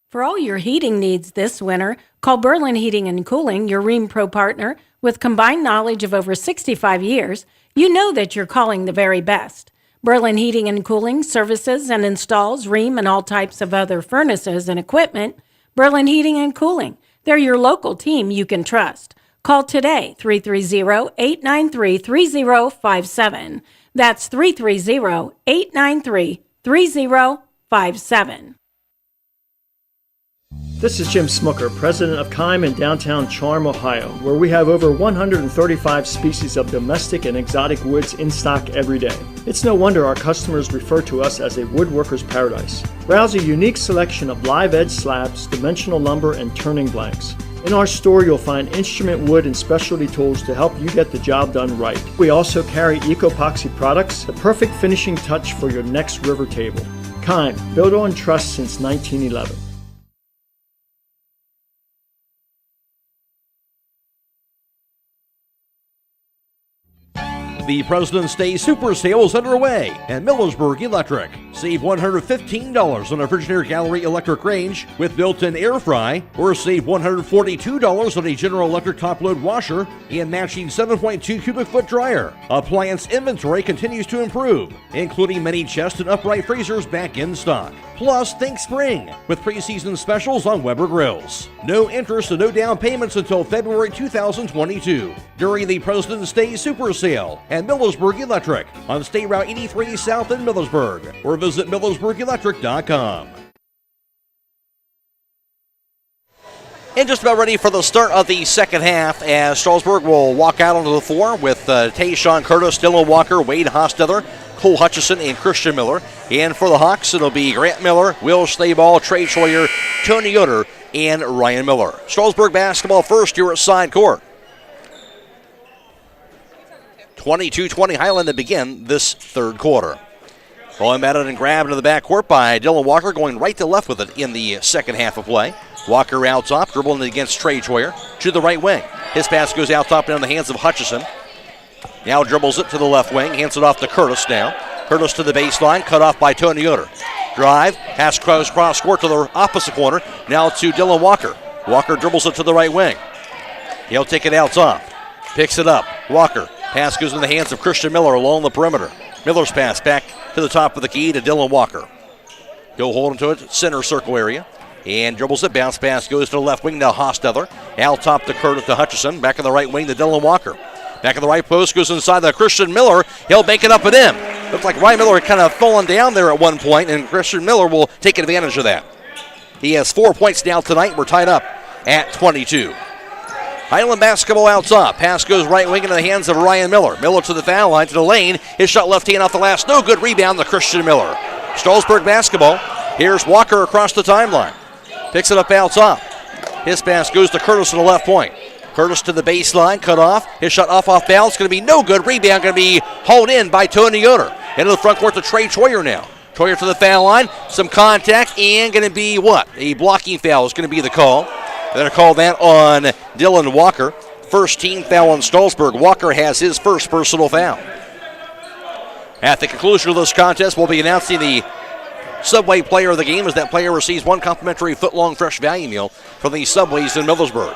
For all your heating needs this winter, call Berlin Heating and Cooling, your Rheem Pro partner. With combined knowledge of over 65 years, you know that you're calling the very best. Berlin Heating and Cooling services and installs Rheem and all types of other furnaces and equipment. Berlin Heating and Cooling, they're your local team you can trust. Call today, 330-893-3057. That's 330-893-3057. This is Jim Smucker, president of Kime in downtown Charm, Ohio, where we have over 135 species of domestic and exotic woods in stock every day. It's no wonder our customers refer to us as a woodworker's paradise. Browse a unique selection of live edge slabs, dimensional lumber, and turning blanks. In our store, you'll find instrument wood and specialty tools to help you get the job done right. We also carry eco-epoxy products, the perfect finishing touch for your next river table. Kime, built on trust since 1911. The President's Day Super Sale is underway at Millersburg Electric. Save $115 on a Frigidaire Gallery electric range with built-in air fry, or save $142 on a General Electric top-load washer and matching 7.2 cubic foot dryer. Appliance inventory continues to improve, including many chest and upright freezers back in stock. Plus, think spring with preseason specials on Weber grills. No interest and no down payments until February 2022 during the President's Day Super Sale at Millersburg Electric on State Route 83 South in Millersburg, or visit millersburgelectric.com. And just about ready for the start of the second half as Strasburg will walk out onto the floor with Tayshawn Curtis, Dylan Walker, Wade Hostetler, Cole Hutchison, and Christian Miller. And for the Hawks, it'll be Grant Miller, Will Stayball, Trey Troyer, Tony Yoder, and Ryan Miller. Strasburg basketball first here at side court. 22-20 Hiland to begin this third quarter. Ball batted and grabbed into the backcourt by Dylan Walker, going right to left with it in the second half of play. Walker out top, dribbling against Trey Troyer to the right wing. His pass goes out top down the hands of Hutchison. Now dribbles it to the left wing, hands it off to Curtis now. Curtis to the baseline, cut off by Tony Yoder. Drive, pass cross court to the opposite corner, now to Dylan Walker. Walker dribbles it to the right wing. He'll take it out top. Picks it up. Walker. Pass goes in the hands of Christian Miller along the perimeter. Miller's pass back to the top of the key to Dylan Walker. He'll hold him to it, center circle area. And dribbles it. Bounce pass goes to the left wing to Hostetler. Out top to Curtis to Hutchison. Back in the right wing to Dylan Walker. Back in the right post, goes inside the Christian Miller. He'll make it up and in. Looks like Ryan Miller had kind of fallen down there at one point, and Christian Miller will take advantage of that. He has 4 points now tonight. We're tied up at 22. Hiland basketball out top. Pass goes right wing into the hands of Ryan Miller. Miller to the foul line, to the lane. His shot left hand off the last. No good rebound to Christian Miller. Strasburg basketball. Here's Walker across the timeline. Picks it up out top. His pass goes to Curtis to the left point. Curtis to the baseline, cut off. His shot off balance, going to be no good. Rebound going to be hauled in by Tony Yoder. Into the front court to Trey Troyer now. Troyer to the foul line, some contact, and going to be what? A blocking foul is going to be the call. They're going to call that on Dylan Walker. First team foul on Strasburg. Walker has his first personal foul. At the conclusion of this contest, we'll be announcing the Subway player of the game, as that player receives one complimentary foot-long fresh value meal from the Subways in Millersburg.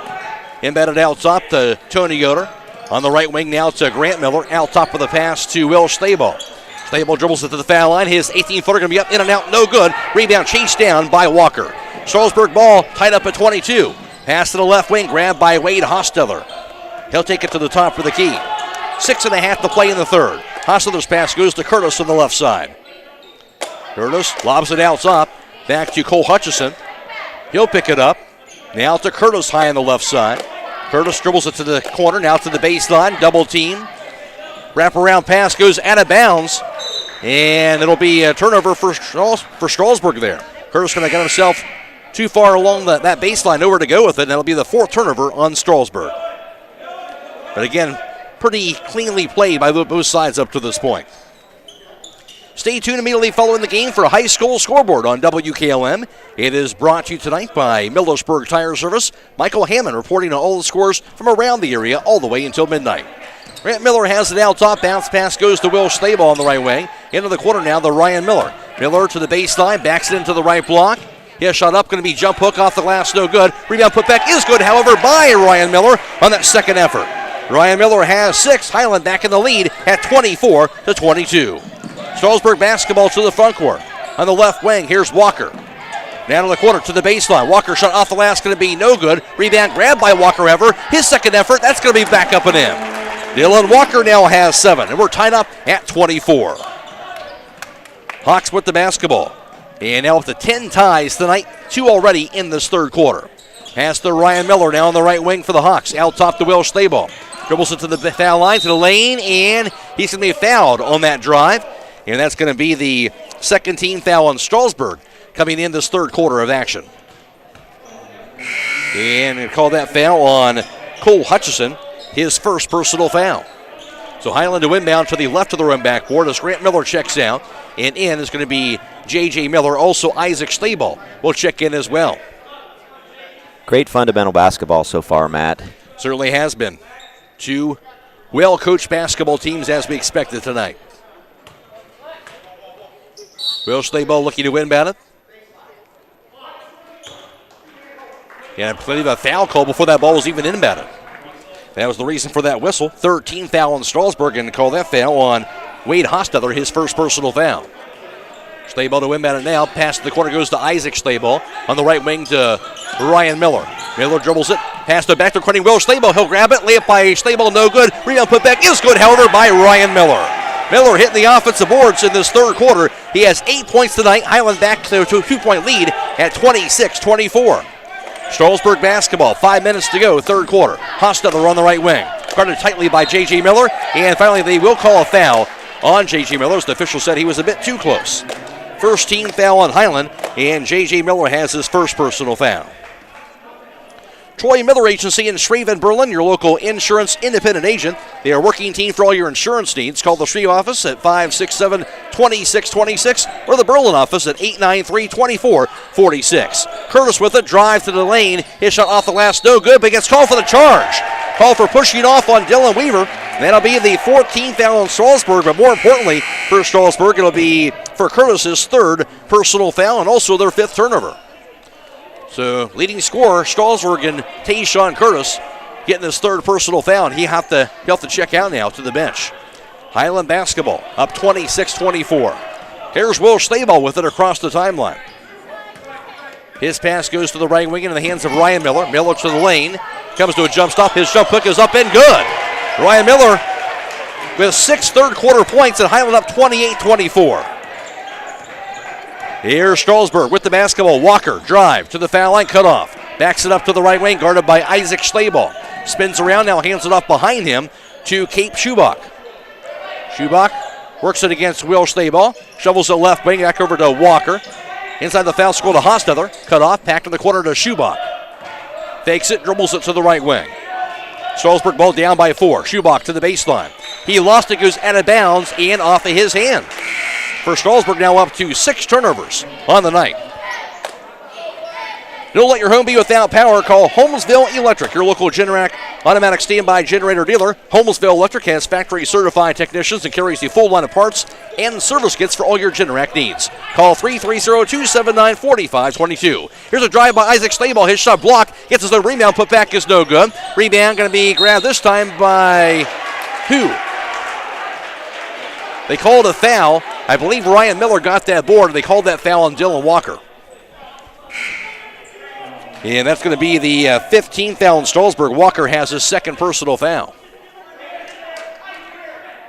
Embedded out top to Tony Yoder. On the right wing now to Grant Miller. Out top with a pass to Will Stayball. Stayball dribbles it to the foul line. His 18-footer going to be up, in and out, no good. Rebound chased down by Walker. Strasburg ball tied up at 22. Pass to the left wing, grabbed by Wade Hostetler. He'll take it to the top for the key. 6.5 to play in the third. Hostetler's pass goes to Curtis on the left side. Curtis lobs it out top. Back to Cole Hutchison. He'll pick it up. Now to Curtis high on the left side. Curtis dribbles it to the corner, now to the baseline. Double team. Wraparound pass goes out of bounds. And it'll be a turnover for Strasburg there. Curtis going to get himself too far along that baseline, nowhere to go with it, and that'll be the fourth turnover on Strasburg. But again, pretty cleanly played by both sides up to this point. Stay tuned immediately following the game for a high school scoreboard on WKLM. It is brought to you tonight by Millersburg Tire Service. Michael Hammond reporting on all the scores from around the area all the way until midnight. Grant Miller has it out top. Bounce pass goes to Will Stable on the right wing. Into the corner now to Ryan Miller. Miller to the baseline, backs it into the right block. His shot up, going to be jump hook off the glass, no good. Rebound put back is good, however, by Ryan Miller on that second effort. Ryan Miller has 6. Hiland back in the lead at 24-22. Strasburg basketball to the front court. On the left wing, here's Walker. Down to the corner to the baseline. Walker shot off the last, going to be no good. Rebound grabbed by Walker, however. His second effort, that's going to be back up and in. Dylan Walker now has 7, and we're tied up at 24. Hawks with the basketball. And now up to 10 ties tonight, 2 already in this third quarter. Pass to Ryan Miller now on the right wing for the Hawks. Out top to Will Stable. Dribbles it to the foul line, to the lane, and he's going to be fouled on that drive. And that's going to be the second team foul on Strasburg coming in this third quarter of action. And they call that foul on Cole Hutchison, his first personal foul. So Hiland to inbound to the left of the rim backboard as Grant Miller checks out. And in is going to be J.J. Miller. Also Isaac Stable will check in as well. Great fundamental basketball so far, Matt. Certainly has been. 2 well-coached basketball teams as we expected tonight. Will Stable looking to inbound it. And I believe a foul call before that ball was even inbounded. That was the reason for that whistle. 13th foul on Strasburg, and call that foul on Wade Hostetler, his first personal foul. Stable to inbound it now. Pass to the corner goes to Isaac Stable. On the right wing to Ryan Miller. Miller dribbles it. Pass to back to Quentin Will Stable. He'll grab it. Layup by Stable, no good. Rebound put back is good, however, by Ryan Miller. Miller hitting the offensive boards in this third quarter. He has 8 points tonight. Hiland back to a 2-point lead at 26-24. Strasburg basketball, 5 minutes to go, third quarter. Hostetler on the right wing. Guarded tightly by J.J. Miller. And finally, they will call a foul on J.J. Miller, as the official said he was a bit too close. First team foul on Hiland, and J.J. Miller has his first personal foul. Troy Miller Agency in Shreven, Berlin, your local insurance independent agent. They are a working team for all your insurance needs. Call the Shreve office at 567-2626 or the Berlin office at 893-2446. Curtis with it, drive to the lane. His shot off the last, no good, but gets called for the charge. Call for pushing off on Dylan Weaver. That'll be the 14th foul on Strasburg, but more importantly for Strasburg, it'll be for Curtis's third personal foul and also their 5th turnover. So, leading scorer, Strasburg and Tayshawn Curtis getting his third personal foul. He'll have to check out now to the bench. Hiland basketball up 26-24. Here's Will Stable with it across the timeline. His pass goes to the right wing into the hands of Ryan Miller. Miller to the lane. Comes to a jump stop. His jump hook is up and good. Ryan Miller with 6 third quarter points and Hiland up 28-24. Here's Strasburg with the basketball. Walker, drive to the foul line, cut off. Backs it up to the right wing, guarded by Isaac Stable. Spins around, now hands it off behind him to Cape Schubach. Schubach works it against Will Stable. Shovels it left wing, back over to Walker. Inside the foul score to Hostetler. Cut off, back in the corner to Schubach. Fakes it, dribbles it to the right wing. Strasburg ball down by 4. Schubach to the baseline. He lost it, goes out of bounds and off of his hand. For Strasburg now up to 6 turnovers on the night. Don't let your home be without power. Call Holmesville Electric, your local Generac automatic standby generator dealer. Holmesville Electric has factory certified technicians and carries the full line of parts and service kits for all your Generac needs. Call 330-279-4522. Here's a drive by Isaac Stable. His shot blocked. Gets his own rebound. Put back is no good. Rebound going to be grabbed this time by who? They called a foul. I believe Ryan Miller got that board, and they called that foul on Dylan Walker. And that's going to be the 15th foul in Strasburg. Walker has his second personal foul.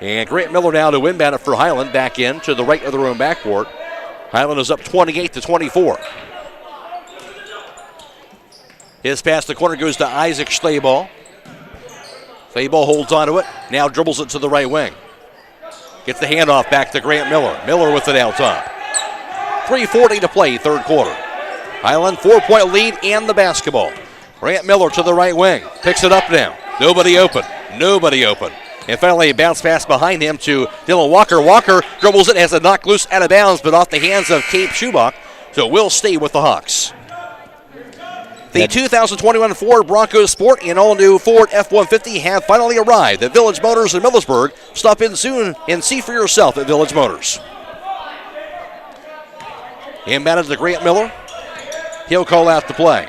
And Grant Miller now to inbound it for Hiland, back in to the right of their own backboard. Hiland is up 28-24. His pass to the corner goes to Isaac Schleball. Schleball holds onto it, now dribbles it to the right wing. Gets the handoff back to Grant Miller. Miller with it out top. 3:40 to play, third quarter. Hiland 4-point lead and the basketball. Grant Miller to the right wing. Picks it up now. Nobody open. And finally a bounce pass behind him to Dylan Walker. Walker dribbles it, has it knocked loose out of bounds, but off the hands of Cape Schubach. So it will stay with the Hawks. The 2021 Ford Bronco Sport and all-new Ford F-150 have finally arrived at Village Motors in Millersburg. Stop in soon and see for yourself at Village Motors. Inbounded to Grant Miller. He'll call out the play.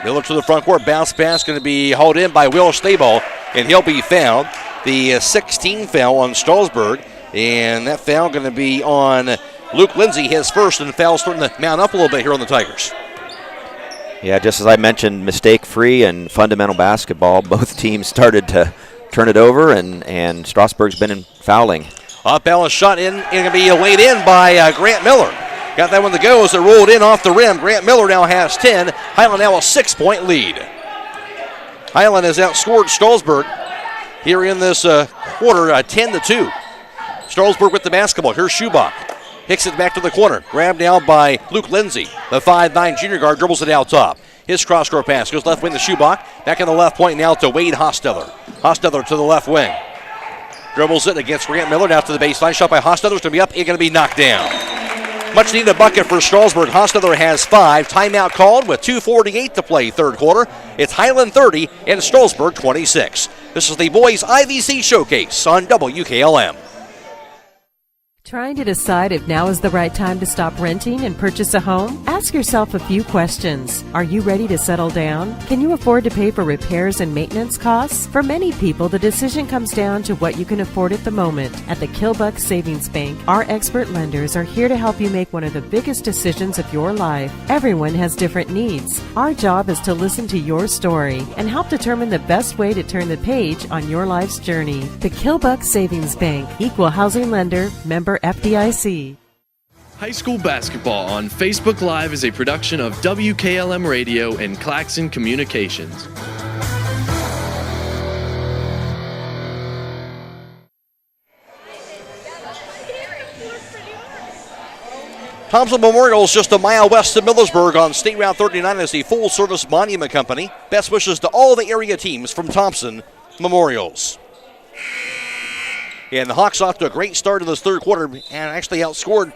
Miller to the front court. Bounce pass going to be hauled in by Will Schleball, and he'll be fouled. The 16th foul on Strasburg, and that foul going to be on Luke Lindsay, his first, and the foul's starting to mount up a little bit here on the Tigers. Yeah, just as I mentioned, mistake-free and fundamental basketball. Both teams started to turn it over, and Strasburg's been in fouling. Off balance shot in, and going to be laid in by Grant Miller. Got that one to go as it rolled in off the rim. Grant Miller now has 10. Hiland now a 6-point lead. Hiland has outscored Strasburg here in this quarter, 10-2. Strasburg with the basketball. Here's Schubach. Hicks it back to the corner. Grabbed now by Luke Lindsay. The 5'9 junior guard dribbles it out top. His cross-court pass goes left wing to Schubach. Back in the left point now to Wade Hosteller. Hosteller to the left wing. Dribbles it against Grant Miller. Now to the baseline. Shot by Hosteller. It's going to be up. It's going to be knocked down. Much needed bucket for Strasburg. Hosteller has 5. Timeout called with 2:48 to play third quarter. It's Hiland 30 and Strasburg 26. This is the Boys IVC Showcase on WKLM. Trying to decide if now is the right time to stop renting and purchase a home? Ask yourself a few questions. Are you ready to settle down? Can you afford to pay for repairs and maintenance costs? For many people, the decision comes down to what you can afford at the moment. At the Kilbuck Savings Bank, our expert lenders are here to help you make one of the biggest decisions of your life. Everyone has different needs. Our job is to listen to your story and help determine the best way to turn the page on your life's journey. The Kilbuck Savings Bank, equal housing lender, member FDIC. High school basketball on Facebook Live is a production of WKLM Radio and Claxon Communications. Thompson Memorial is just a mile west of Millersburg on State Route 39 as the full-service monument company. Best wishes to all the area teams from Thompson Memorials. And the Hawks off to a great start in this third quarter and actually outscored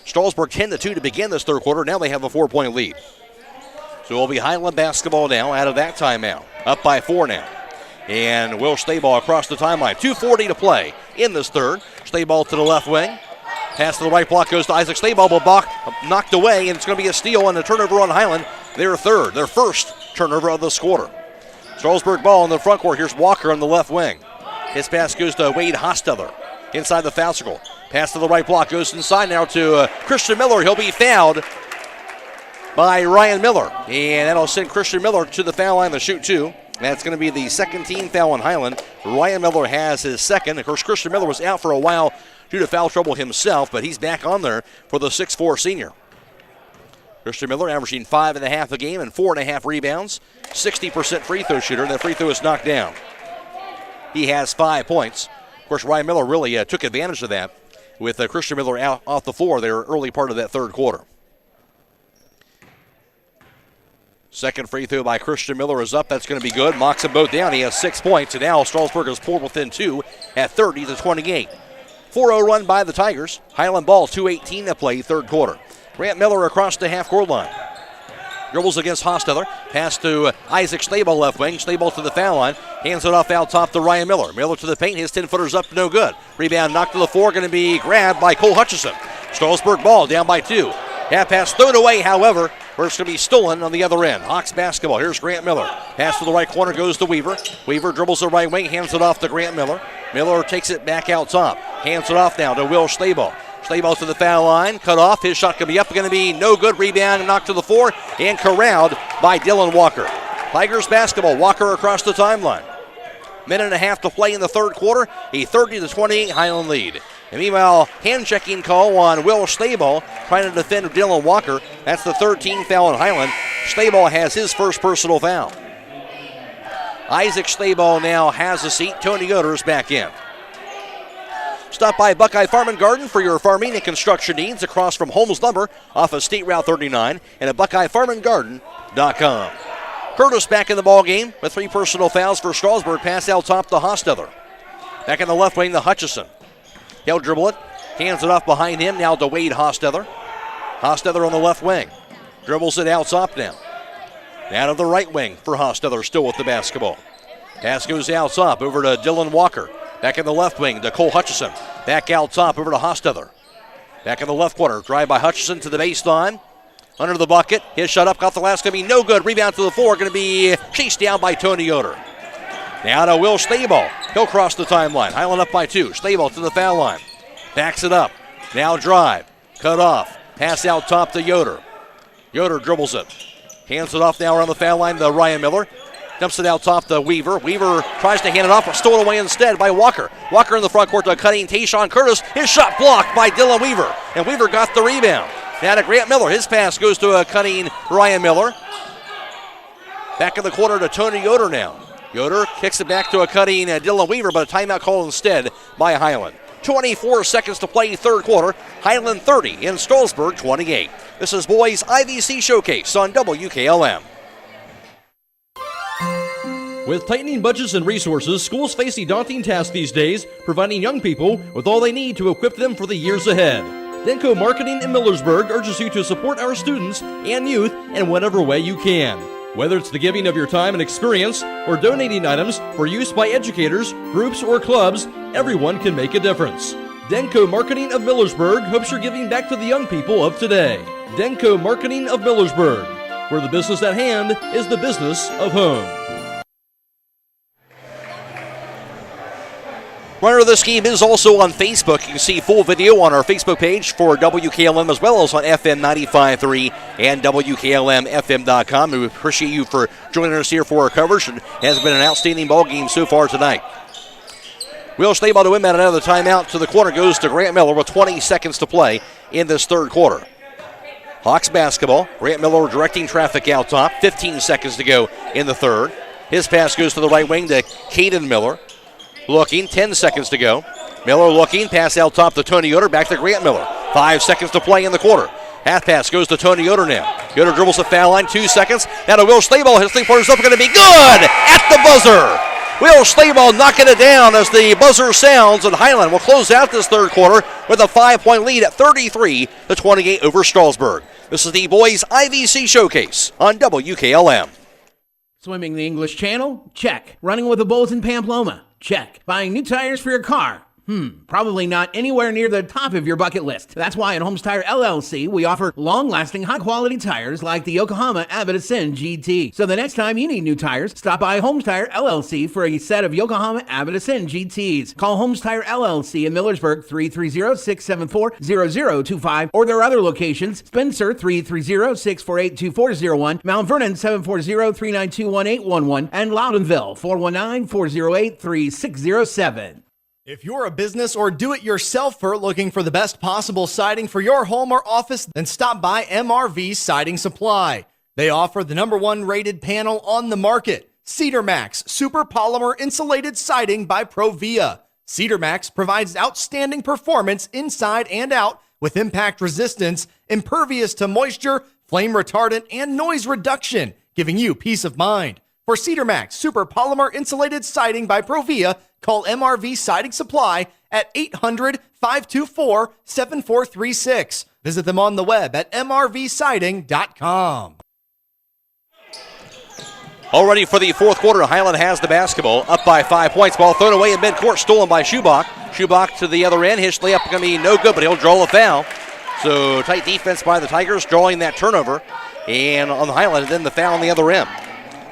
Strasburg 10-2 to begin this third quarter. Now they have a 4-point lead. So it will be Hiland basketball now out of that timeout. Up by 4 now. And Will Schleball across the timeline. 2:40 to play in this third. Schleball to the left wing. Pass to the right block goes to Isaac Schleball, but knocked away, and it's going to be a steal and a turnover on Hiland. Their first turnover of this quarter. Strasburg ball in the front court. Here's Walker on the left wing. His pass goes to Wade Hosteller inside the foul circle. Pass to the right block goes inside now to Christian Miller. He'll be fouled by Ryan Miller. And that'll send Christian Miller to the foul line to shoot 2. That's going to be the second team foul on Hiland. Ryan Miller has his second. Of course, Christian Miller was out for a while due to foul trouble himself, but he's back on there for the 6'4 senior. Christian Miller averaging 5.5 a game and 4.5 rebounds. 60% free throw shooter. That free throw is knocked down. He has 5 points. Of course, Ryan Miller really took advantage of that with Christian Miller out off the floor there early part of that third quarter. Second free throw by Christian Miller is up. That's going to be good. Knocks them both down. He has 6 points, and now Strasburg is pulled within 2 at 30-28. 4-0 run by the Tigers. Hiland ball, 2:18 to play, third quarter. Grant Miller across the half-court line. Dribbles against Hosteller. Pass to Isaac Schleball left wing. Schleball to the foul line. Hands it off out top to Ryan Miller. Miller to the paint. His 10-footer's up, no good. Rebound knocked to the floor. Going to be grabbed by Cole Hutchison. Strasburg ball down by 2. Half pass thrown away, however. First going to be stolen on the other end. Hawks basketball. Here's Grant Miller. Pass to the right corner goes to Weaver. Weaver dribbles the right wing. Hands it off to Grant Miller. Miller takes it back out top. Hands it off now to Will Schleball. Schlabel to the foul line, cut off. His shot going to be up, going to be no good. Rebound, knocked to the floor, and corralled by Dylan Walker. Tigers basketball, Walker across the timeline. Minute and a half to play in the third quarter, a 30-28 Hiland lead. And meanwhile, hand-checking call on Will Schlabel, trying to defend Dylan Walker. That's the 13th foul on Hiland. Schlabel has his first personal foul. Isaac Schlabel now has a seat. Tony Yoder is back in. Stop by Buckeye Farm and Garden for your farming and construction needs across from Holmes Lumber off of State Route 39 and at BuckeyeFarmandGarden.com. Curtis back in the ball game with 3 personal fouls for Strasburg. Pass out top to Hostetler. Back in the left wing to Hutchison. He'll dribble it. Hands it off behind him now to Wade Hostetler. Hostetler on the left wing. Dribbles it out top now. Down to the right wing for Hostetler, still with the basketball. Pass goes out top over to Dylan Walker. Back in the left wing to Cole Hutchison. Back out top over to Hostetler. Back in the left corner. Drive by Hutchison to the baseline. Under the bucket. His shot up. Got the last. Going to be no good. Rebound to the floor. Going to be chased down by Tony Yoder. Now to Will Schlabel. He'll cross the timeline. Hiland up by 2. Schlabel to the foul line. Backs it up. Now drive. Cut off. Pass out top to Yoder. Yoder dribbles it. Hands it off now around the foul line to Ryan Miller. Dumps it out top to Weaver. Weaver tries to hand it off, but stolen away instead by Walker. Walker in the front court to cutting Tayshawn Curtis. His shot blocked by Dylan Weaver, and Weaver got the rebound. Now to Grant Miller. His pass goes to a cutting Ryan Miller. Back in the corner to Tony Yoder now. Yoder kicks it back to a cutting Dylan Weaver, but a timeout call instead by Hiland. 24 seconds to play third quarter. Hiland 30 in Strasburg 28. This is Boys IVC Showcase on WKLM. With tightening budgets and resources, schools face a daunting task these days, providing young people with all they need to equip them for the years ahead. Denko Marketing in Millersburg urges you to support our students and youth in whatever way you can. Whether it's the giving of your time and experience or donating items for use by educators, groups, or clubs, everyone can make a difference. Denko Marketing of Millersburg hopes you're giving back to the young people of today. Denko Marketing of Millersburg, where the business at hand is the business of home. Runner of this game is also on Facebook. You can see full video on our Facebook page for WKLM as well as on FM 95.3 and WKLM-FM.com. We appreciate you for joining us here for our coverage. It has been an outstanding ball game so far tonight. Will Schlabel to win that another timeout to the corner goes to Grant Miller with 20 seconds to play in this third quarter. Hawks basketball. Grant Miller directing traffic out top. 15 seconds to go in the third. His pass goes to the right wing to Caden Miller. Looking, 10 seconds to go. Miller looking, pass out top to Tony Yoder, back to Grant Miller. 5 seconds to play in the quarter. Half pass goes to Tony Yoder now. Yoder dribbles the foul line, 2 seconds. Now to Will Schlabel, his three-pointer's up, going to be good at the buzzer. Will Schlabel knocking it down as the buzzer sounds, and Hiland will close out this third quarter with a 5-point lead at 33-28 over Strasburg. This is the Boys IVC Showcase on WKLM. Swimming the English Channel? Check. Running with the Bulls in Pamplona? Check. Buying new tires for your car? Probably not anywhere near the top of your bucket list. That's why at Holmes Tire LLC, we offer long-lasting, high-quality tires like the Yokohama Avid Ascend GT. So the next time you need new tires, stop by Holmes Tire LLC for a set of Yokohama Avid Ascend GTs. Call Holmes Tire LLC in Millersburg 330-674-0025 or their other locations, Spencer 330-648-2401, Mount Vernon 740-392-1811, and Loudonville 419-408-3607. If you're a business or do-it-yourselfer looking for the best possible siding for your home or office, then stop by MRV Siding Supply. They offer the #1 rated panel on the market, Cedar Max Super Polymer Insulated Siding by Provia. Cedar Max provides outstanding performance inside and out with impact resistance, impervious to moisture, flame retardant, and noise reduction, giving you peace of mind. For Cedar Max Super Polymer Insulated Siding by Provia, call MRV Siding Supply at 800-524-7436. Visit them on the web at mrvsiding.com. All ready for the fourth quarter. Hiland has the basketball, up by 5 points. Ball thrown away in midcourt, stolen by Schubach. Schubach to the other end. His layup going to be no good, but he'll draw a foul. So tight defense by the Tigers, drawing that turnover. And on the Hiland, and then the foul on the other end.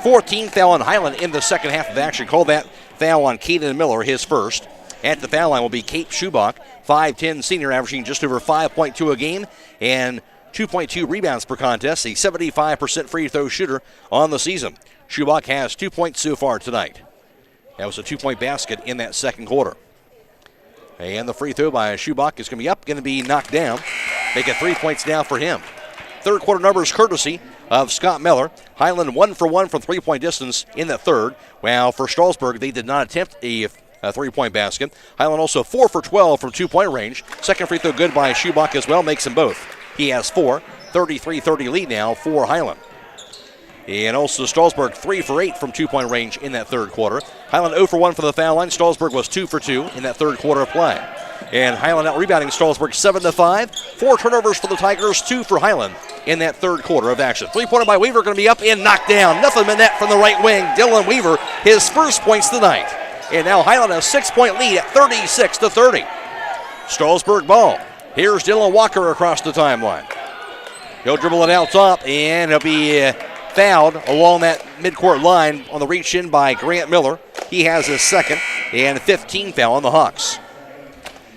14th foul on Hiland in the second half of action. Call that foul on Caden Miller, his first. At the foul line will be Kate Schubach 5'10 senior, averaging just over 5.2 a game and 2.2 rebounds per contest, a 75% free throw shooter on the season. Schubach has 2 points so far tonight. That was a 2-point basket in that second quarter. And the free throw by Schubach is going to be up, going to be knocked down. Make it 3 points now for him. Third quarter numbers courtesy of Scott Miller. Hiland 1 for 1 from three-point distance in the third. While for Strasburg, they did not attempt a three-point basket. Hiland also 4 for 12 from two-point range. Second free throw good by Schubach as well, makes them both. He has 4, 33-30 lead now for Hiland. And also Strasburg 3 for 8 from two-point range in that third quarter. Hiland 0 for 1 from the foul line. Strasburg was 2 for 2 in that third quarter of play. And Hiland out rebounding Strasburg 7-5. 4 turnovers for the Tigers, 2 for Hiland in that third quarter of action. Three-pointer by Weaver going to be up and knocked down. Nothing but net from the right wing. Dylan Weaver, his first points tonight. And now Hiland has a 6-point lead at 36-30. Strasburg ball. Here's Dylan Walker across the timeline. He'll dribble it out top, and he'll be fouled along that midcourt line on the reach in by Grant Miller. He has his second and 15th foul on the Hawks.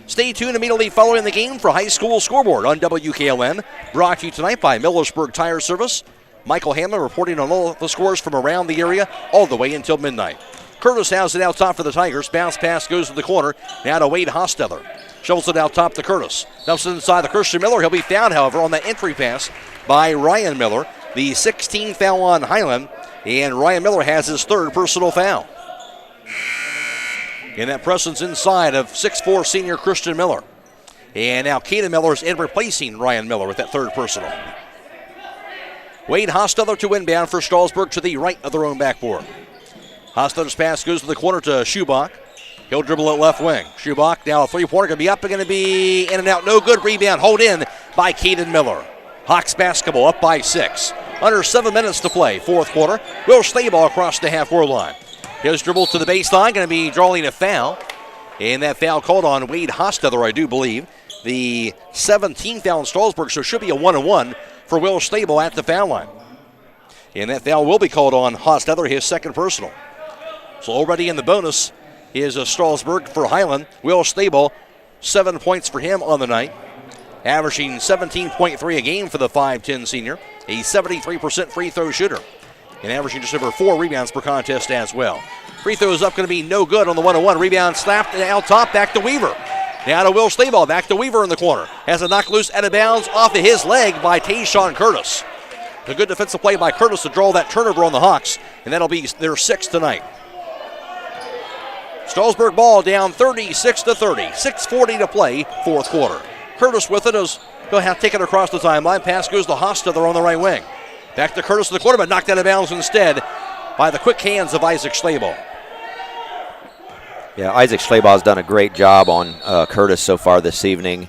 Stay tuned immediately following the game for High School Scoreboard on WKLM. Brought to you tonight by Millersburg Tire Service. Michael Hamlin reporting on all the scores from around the area all the way until midnight. Curtis has it out top for the Tigers. Bounce pass goes to the corner. Now to Wade Hostetler. Shovels it out top to Curtis. Dumps it inside the Christian Miller. He'll be fouled, however, on that entry pass by Ryan Miller. The 16th foul on Hiland, and Ryan Miller has his third personal foul. And that presence inside of 6'4 senior Christian Miller. And now Caden Miller is in replacing Ryan Miller with that third personal. Wade Hostetler to inbound for Strasburg to the right of their own backboard. Hostetler's pass goes to the corner to Schubach. He'll dribble it left wing. Schubach now a three-pointer going to be up and going to be in and out. No good. Rebound hold in by Caden Miller. Hawks basketball up by 6. Under 7 minutes to play, fourth quarter. Will Stayball across the half-court line. His dribble to the baseline, going to be drawing a foul. And that foul called on Wade Hostetler, I do believe. The 17th foul in Strasburg, so it should be a 1-1 for Will Stayball at the foul line. And that foul will be called on Hostetler, his second personal. So already in the bonus is a Strasburg for Hiland. Will Stayball, 7 points for him on the night. Averaging 17.3 a game for the 5'10 senior. A 73% free throw shooter. And averaging just over 4 rebounds per contest as well. Free throws up going to be no good on the 1-1. Rebound slapped out top, back to Weaver. Now to Will Stayball, back to Weaver in the corner. Has a knock loose out of bounds off of his leg by Tayshawn Curtis. A good defensive play by Curtis to draw that turnover on the Hawks. And that'll be their 6th tonight. Strasburg ball down 36-30. 6:40 to play, fourth quarter. Curtis with it as he'll have to take it across the timeline. Pass goes to Hostetler on the right wing. Back to Curtis in the corner, but knocked out of bounds instead by the quick hands of Isaac Schlabel. Yeah, Isaac Schlabel has done a great job on Curtis so far this evening.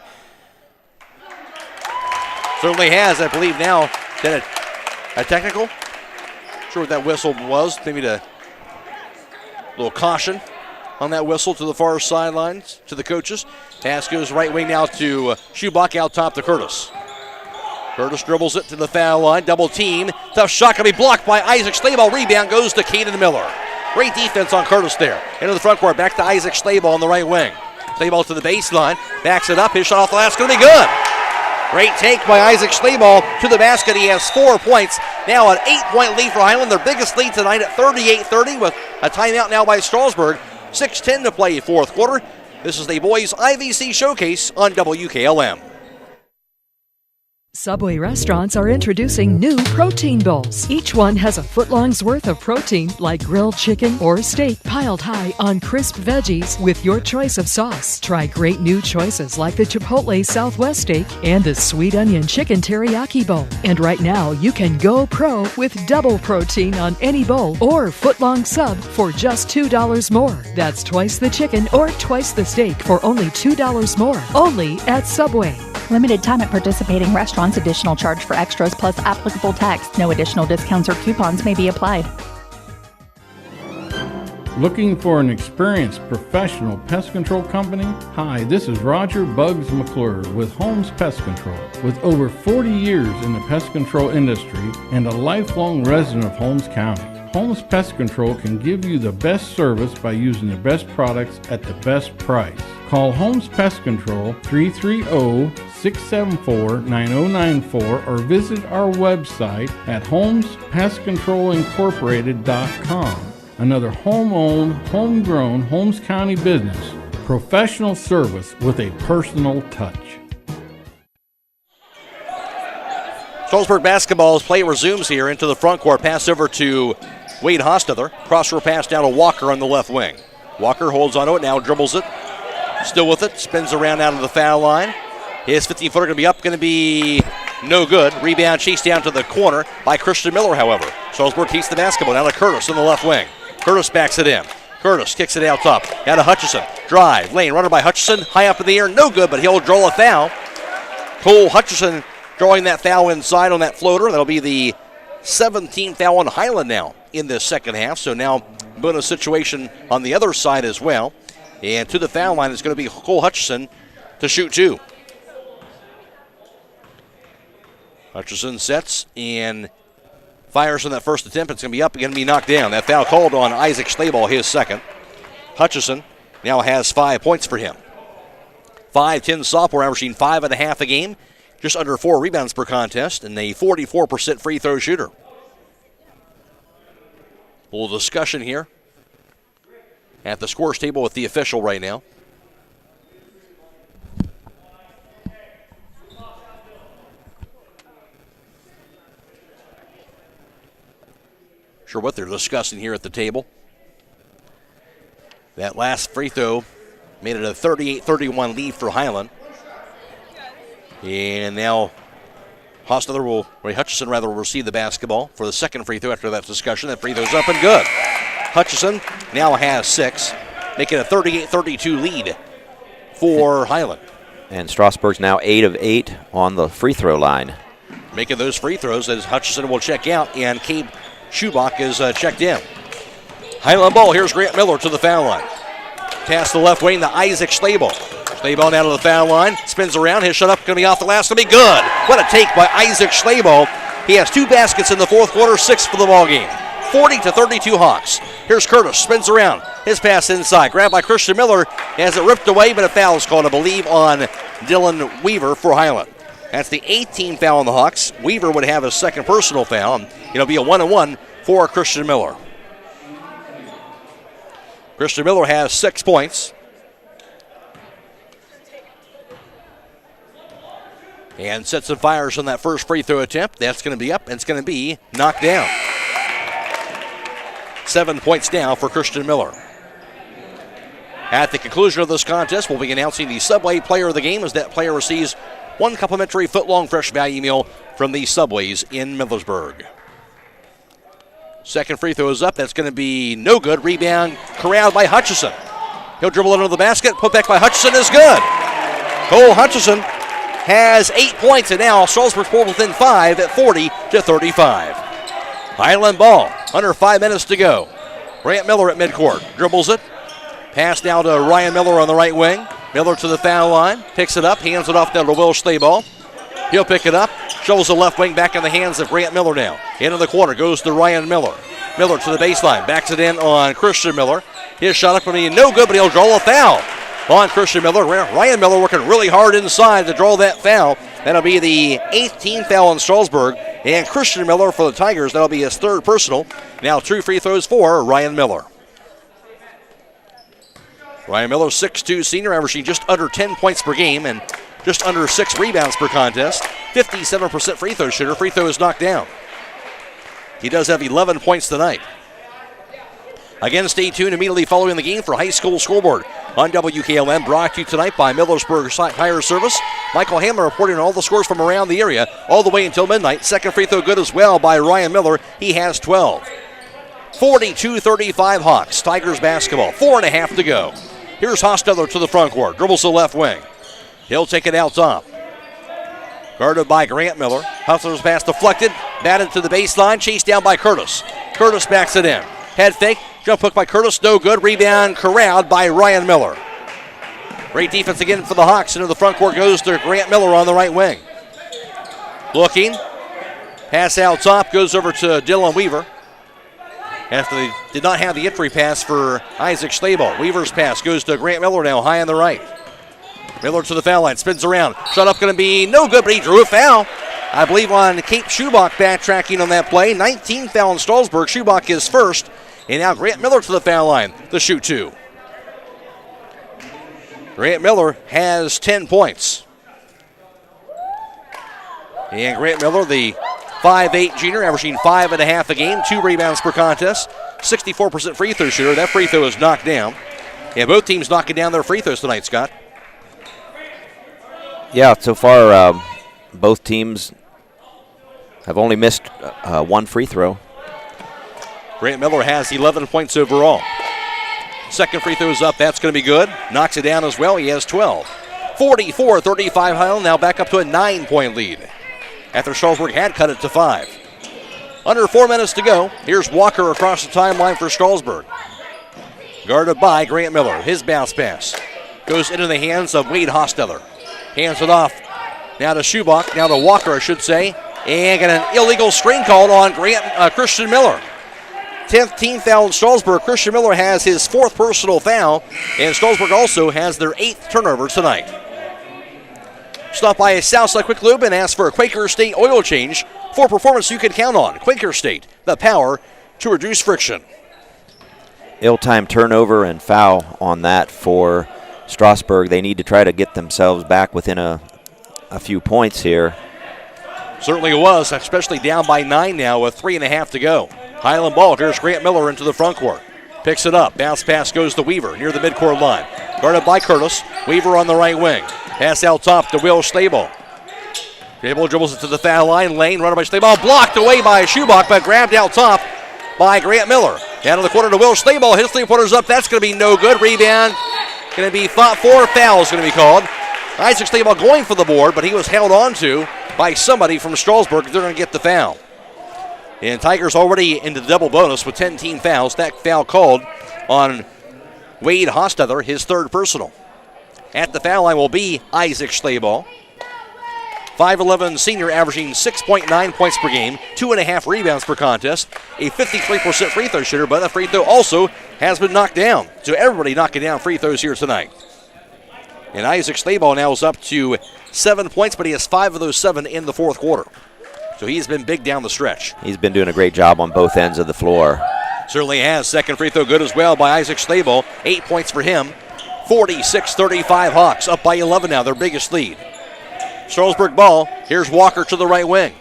Certainly has, I believe now. That a technical? Not sure what that whistle was. Maybe a little caution on that whistle to the far sidelines to the coaches. Pass goes right wing now to Schubach out top to Curtis. Curtis dribbles it to the foul line. Double team. Tough shot can be blocked by Isaac Schlabel. Rebound goes to Caden Miller. Great defense on Curtis there. Into the front court. Back to Isaac Schlabel on the right wing. Schlabel to the baseline. Backs it up. His shot off the last. Going to be good. Great take by Isaac Schlabel to the basket. He has 4 points. Now an 8-point lead for Hiland. Their biggest lead tonight at 38-30 with a timeout now by Strasburg. 6:10 to play fourth quarter. This is the boys IVC Showcase on WKLM. Subway restaurants are introducing new protein bowls. Each one has a foot-long's worth of protein, like grilled chicken or steak piled high on crisp veggies with your choice of sauce. Try great new choices like the Chipotle Southwest steak and the sweet onion chicken teriyaki bowl. And right now, you can go pro with double protein on any bowl or foot-long sub for just $2 more. That's twice the chicken or twice the steak for only $2 more. Only at Subway. Limited time at participating restaurants. Additional charge for extras plus applicable tax. No additional discounts or coupons may be applied. Looking for an experienced professional pest control company? Hi, this is Roger Bugs McClure with Holmes Pest Control. With over 40 years in the pest control industry and a lifelong resident of Holmes County, Holmes Pest Control can give you the best service by using the best products at the best price. Call Holmes Pest Control 330-674-9094 or visit our website at holmespestcontrolincorporated.com. Another home-owned, homegrown Holmes County business. Professional service with a personal touch. Strasburg basketball's play resumes here into the front court. Pass over to Wade Hostetler. Crossroad pass down to Walker on the left wing. Walker holds onto it, now dribbles it. Still with it, spins around out of the foul line. His 15-footer going to be up, going to be no good. Rebound chased down to the corner by Christian Miller, however. Strasburg keeps the basketball down to Curtis on the left wing. Curtis backs it in. Curtis kicks it out top. Down to Hutchison. Drive. Lane runner by Hutchison. High up in the air. No good, but he'll draw a foul. Cole Hutchison drawing that foul inside on that floater. That'll be the 17th foul on Hiland now in this second half. So now bonus situation on the other side as well. And to the foul line is going to be Cole Hutchison to shoot two. Hutchison sets and fires on that first attempt. It's going to be up, going to be knocked down. That foul called on Isaac Schlabel, his second. Hutchison now has 5 points for him. 5'10" sophomore, averaging 5.5 a game, just under 4 rebounds per contest, and a 44% free throw shooter. A little discussion here at the scores table with the official right now. Sure what they're discussing here at the table. That last free throw made it a 38-31 lead for Hiland. And now Hutchison will receive the basketball for the second free throw after that discussion. That free throw's up and good. Hutchison now has 6, making a 38-32 lead for Hiland. And Strasburg's now 8 of 8 on the free throw line. Making those free throws as Hutchison will check out, and Cabe Schubach is checked in. Hiland ball, here's Grant Miller to the foul line. Pass to the left wing to Isaac Schlabel. Schlabel down to the foul line, spins around, his shot up, going to be off the last, going to be good. What a take by Isaac Schlabel. He has 2 baskets in the fourth quarter, 6 for the ball game. 40-32 Hawks. Here's Curtis, spins around, his pass inside, grabbed by Christian Miller, has it ripped away, but a foul is called, I believe, on Dylan Weaver for Hiland. That's the 18th foul on the Hawks. Weaver would have his second personal foul, and it'll be a 1-1 for Christian Miller. Christian Miller has 6 points. And sets and fires on that first free throw attempt. That's going to be up, and it's going to be knocked down. 7 points now for Christian Miller. At the conclusion of this contest, we'll be announcing the Subway Player of the Game as that player receives 1 complimentary foot-long fresh value meal from the Subways in Millersburg. Second free throw is up. That's going to be no good. Rebound corralled by Hutchison. He'll dribble under the basket. Put back by Hutchison is good. Cole Hutchison has 8 points, and now Strasburg's pulled within 5 at 40-35. Hiland ball. Under 5 minutes to go. Grant Miller at midcourt. Dribbles it. Pass now to Ryan Miller on the right wing. Miller to the foul line. Picks it up. Hands it off down to Will Schlabel. He'll pick it up. Shows the left wing back in the hands of Grant Miller now. Into the corner goes to Ryan Miller. Miller to the baseline. Backs it in on Christian Miller. His shot up going to be no good, but he'll draw a foul on Christian Miller. Ryan Miller working really hard inside to draw that foul. That'll be the 18th foul on Strasburg. And Christian Miller for the Tigers, that'll be his third personal. Now 2 free throws for Ryan Miller. Ryan Miller, 6'2", senior, averaging just under 10 points per game and just under 6 rebounds per contest. 57% free throw shooter. Free throw is knocked down. He does have 11 points tonight. Again, stay tuned immediately following the game for High School Scoreboard on WKLM, brought to you tonight by Millersburg Tire Service. Michael Hamler reporting on all the scores from around the area all the way until midnight. Second free throw good as well by Ryan Miller. He has 12. 42-35 Hawks. Tigers basketball. 4.5 to go. Here's Hostetler to the front court. Dribbles to the left wing. He'll take it out top. Guarded by Grant Miller. Hustler's pass deflected. Batted to the baseline. Chased down by Curtis. Curtis backs it in. Head fake. Jump hook by Curtis. No good. Rebound corralled by Ryan Miller. Great defense again for the Hawks. Into the front court goes to Grant Miller on the right wing. Looking. Pass out top. Goes over to Dylan Weaver. After they did not have the entry pass for Isaac Schlabel. Weaver's pass goes to Grant Miller now high on the right. Miller to the foul line, spins around. Shot up going to be no good, but he drew a foul. I believe on Kate Schubach backtracking on that play. 19th foul in Strasburg. Schubach is first. And now Grant Miller to the foul line, the shoot two. Grant Miller has 10 points. And Grant Miller, the 5'8" junior, averaging 5.5 a game, 2 rebounds per contest, 64% free throw shooter. That free throw is knocked down. Yeah, both teams knocking down their free throws tonight, Scott. Yeah, so far both teams have only missed one free throw. Grant Miller has 11 points overall. Second free throw is up. That's going to be good. Knocks it down as well. He has 12. 44-35 Hiland, now back up to a 9-point lead after Strasburg had cut it to 5. Under 4 minutes to go. Here's Walker across the timeline for Strasburg. Guarded by Grant Miller. His bounce pass goes into the hands of Wade Hosteller. Hands it off. Now to Schubach. Now to Walker, I should say. And got an illegal screen called on Christian Miller. 10th team foul in Strasburg. Christian Miller has his 4th personal foul. And Strasburg also has their 8th turnover tonight. Stop by a Southside Quick Lube and ask for a Quaker State oil change for performance you can count on. Quaker State, the power to reduce friction. Ill-timed turnover and foul on that for Strasburg. They need to try to get themselves back within a few points here. Certainly it was, especially down by 9 now with 3.5 to go. Hiland ball. Here's Grant Miller into the front court. Picks it up. Bounce pass goes to Weaver near the midcourt line. Guarded by Curtis. Weaver on the right wing. Pass out top to Will Stable. Stable dribbles it to the foul line. Lane running by Stable. Blocked away by Schubach, but grabbed out top by Grant Miller. Down to the corner to Will Stable. His three-pointer's up. That's going to be no good. Rebound. Going to be 4 fouls going to be called. Isaac Stable going for the board, but he was held on to by somebody from Strasburg. They're going to get the foul. And Tigers already into the double bonus with 10 team fouls. That foul called on Wade Hostetter, his 3rd personal. At the foul line will be Isaac Stable. 5'11" senior averaging 6.9 points per game, 2.5 rebounds per contest, a 53% free throw shooter, but that free throw also has been knocked down. So everybody knocking down free throws here tonight. And Isaac Stable now is up to 7 points, but he has 5 of those 7 in the 4th quarter. So he's been big down the stretch. He's been doing a great job on both ends of the floor. Certainly has. Second free throw good as well by Isaac Stable. 8 points for him. 46-35 Hawks, up by 11 now, their biggest lead. Strasburg ball. Here's Walker to the right wing.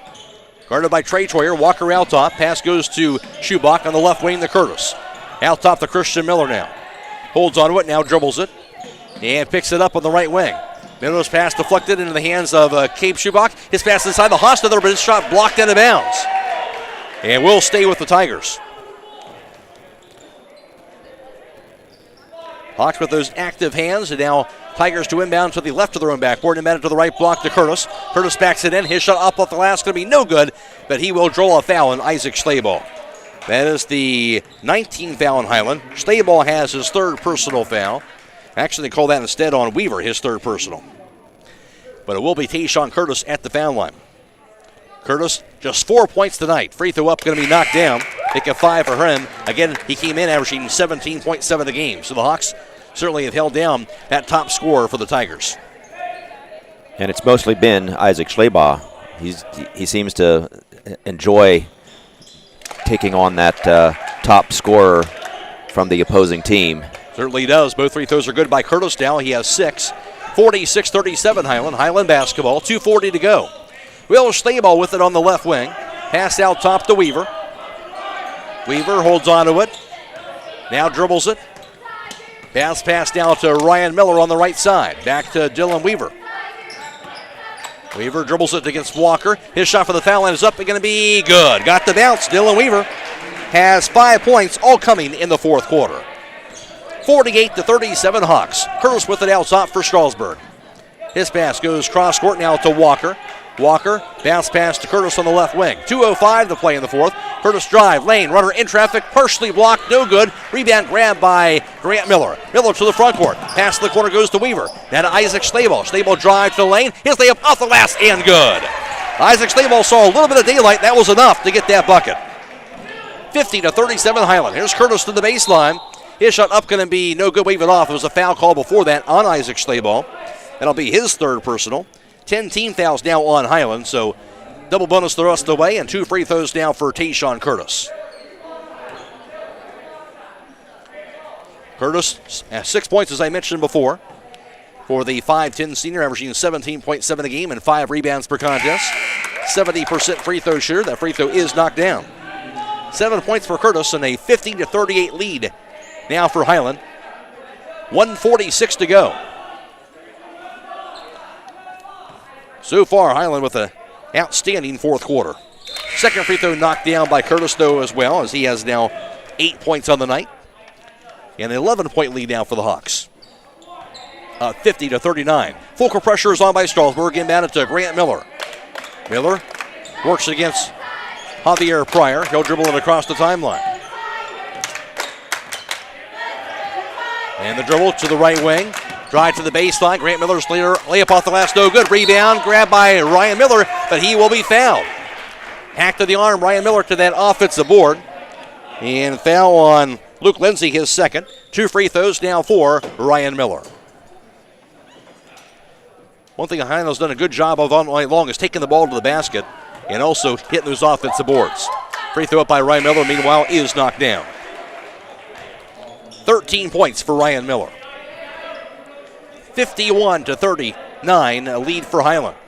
Guarded by Trey Troyer. Walker out top. Pass goes to Schubach on the left wing to Curtis. Out top to Christian Miller now. Holds on to it, now dribbles it. And picks it up on the right wing. Miller's pass deflected into the hands of Cape Schubach. His pass inside the Hostetter, but his shot blocked out of bounds. And will stay with the Tigers. Hawks with those active hands, and now Tigers to inbound to the left of their own backboard. Inbound to the right block to Curtis. Curtis backs it in. His shot up off the glass going to be no good, but he will draw a foul on Isaac Stable. That is the 19th foul in Hiland. Stable has his 3rd personal foul. Actually, they call that instead on Weaver, his 3rd personal. But it will be Tayshawn Curtis at the foul line. Curtis, just 4 points tonight. Free throw up going to be knocked down. Pick a 5 for him. Again, he came in averaging 17.7 a game. So the Hawks certainly have held down that top scorer for the Tigers. And it's mostly been Isaac Schleba. He seems to enjoy taking on that top scorer from the opposing team. Certainly does. Both free throws are good by Curtis now. He has 6. 46-37 Hiland. Hiland basketball. 2:40 to go. Will Stable with it on the left wing. Pass out top to Weaver. Weaver holds on to it. Now dribbles it. Bounce pass down to Ryan Miller on the right side. Back to Dylan Weaver. Weaver dribbles it against Walker. His shot for the foul line is up and going to be good. Got the bounce. Dylan Weaver has 5 points, all coming in the 4th quarter. 48-37 Hawks. Curtis with it out top for Strasburg. His pass goes cross court now to Walker. Walker, bounce pass to Curtis on the left wing. 2:05 to play in the 4th. Curtis drive, lane, runner in traffic, partially blocked, no good. Rebound grab by Grant Miller. Miller to the front court. Pass to the corner goes to Weaver. Now to Isaac Stable. Stable drive to the lane. His layup off the glass and good. Isaac Stable saw a little bit of daylight. That was enough to get that bucket. 50-37 Hiland. Here's Curtis to the baseline. His shot up going to be no good, wave it off. It was a foul call before that on Isaac Stable. That'll be his third personal. 10 team fouls now on Hiland, so double bonus the rest of the way, and 2 free throws now for Tayshawn Curtis. Curtis has 6 points, as I mentioned before, for the 5'10 senior, averaging 17.7 a game and 5 rebounds per contest. 70% free throw shooter. That free throw is knocked down. 7 points for Curtis and a 50-38 lead now for Hiland. 1:46 to go. So far, Hiland with an outstanding fourth quarter. Second free throw knocked down by Curtis, though, as well, as he has now 8 points on the night. And an 11-point lead now for the Hawks. 50-39. Full court pressure is on by Strasburg. Inbound it to Grant Miller. Miller works against Javier Pryor. He'll dribble it across the timeline. And the dribble to the right wing. Drive to the baseline. Grant Miller's layup off the glass. No good. Rebound. Grabbed by Ryan Miller, but he will be fouled. Hack to the arm. Ryan Miller to that offensive board. And foul on Luke Lindsay, his second. 2 free throws now for Ryan Miller. One thing Hiland's done a good job of all night long is taking the ball to the basket and also hitting those offensive boards. Free throw up by Ryan Miller, meanwhile, is knocked down. 13 points for Ryan Miller. 51-39, a lead for Hiland.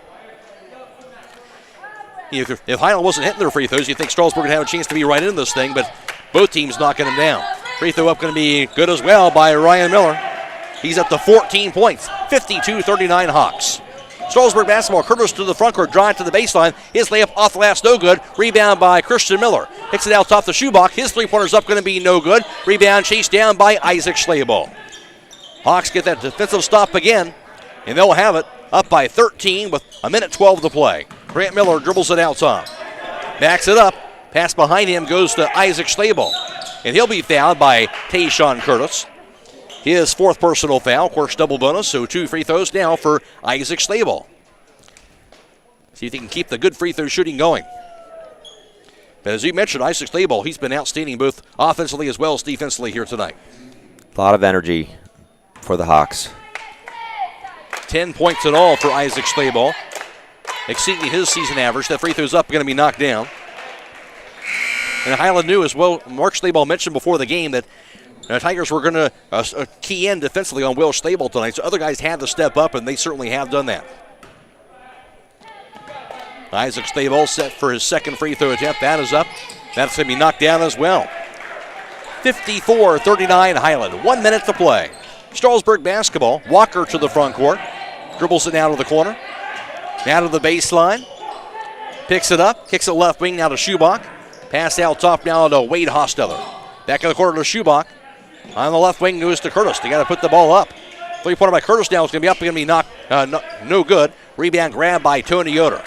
If Hiland wasn't hitting their free throws, you'd think Strasburg would have a chance to be right in this thing, but both teams knocking them down. Free throw up going to be good as well by Ryan Miller. He's up to 14 points. 52-39 Hawks. Strasburg basketball. Curtis to the front court. Drive to the baseline. His layup off the glass, no good. Rebound by Christian Miller. Hits it out top the shoebox. His three-pointer's up, going to be no good. Rebound chased down by Isaac Schlabel. Hawks get that defensive stop again, and they'll have it up by 13 with 1:12 to play. Grant Miller dribbles it out top. Backs it up. Pass behind him goes to Isaac Schlabel. And he'll be fouled by Tayshawn Curtis. His fourth personal foul, of course, double bonus, so 2 free throws now for Isaac Schlabel. See if he can keep the good free throw shooting going. But as you mentioned, Isaac Schlabel, he's been outstanding both offensively as well as defensively here tonight. A lot of energy for the Hawks. 10 points in all for Isaac Schlabel, exceeding his season average. That free throw's up, going to be knocked down. And Hiland knew as well, Mark Schlabel mentioned before the game that the Tigers were going to key in defensively on Will Schlabel tonight, so other guys had to step up, and they certainly have done that. Isaac Schlabel set for his second free throw attempt. That is up. That's going to be knocked down as well. 54-39 Hiland. 1 minute to play. Strasburg basketball. Walker to the front court. Dribbles it down to the corner. Now to the baseline. Picks it up. Kicks it left wing now to Schubach. Pass out top now to Wade Hosteller. Back in the corner to Schubach. On the left wing goes to Curtis. They got to put the ball up. Three-pointer by Curtis now is going to be up. Going to be knocked, no good. Rebound grab by Tony Yoder.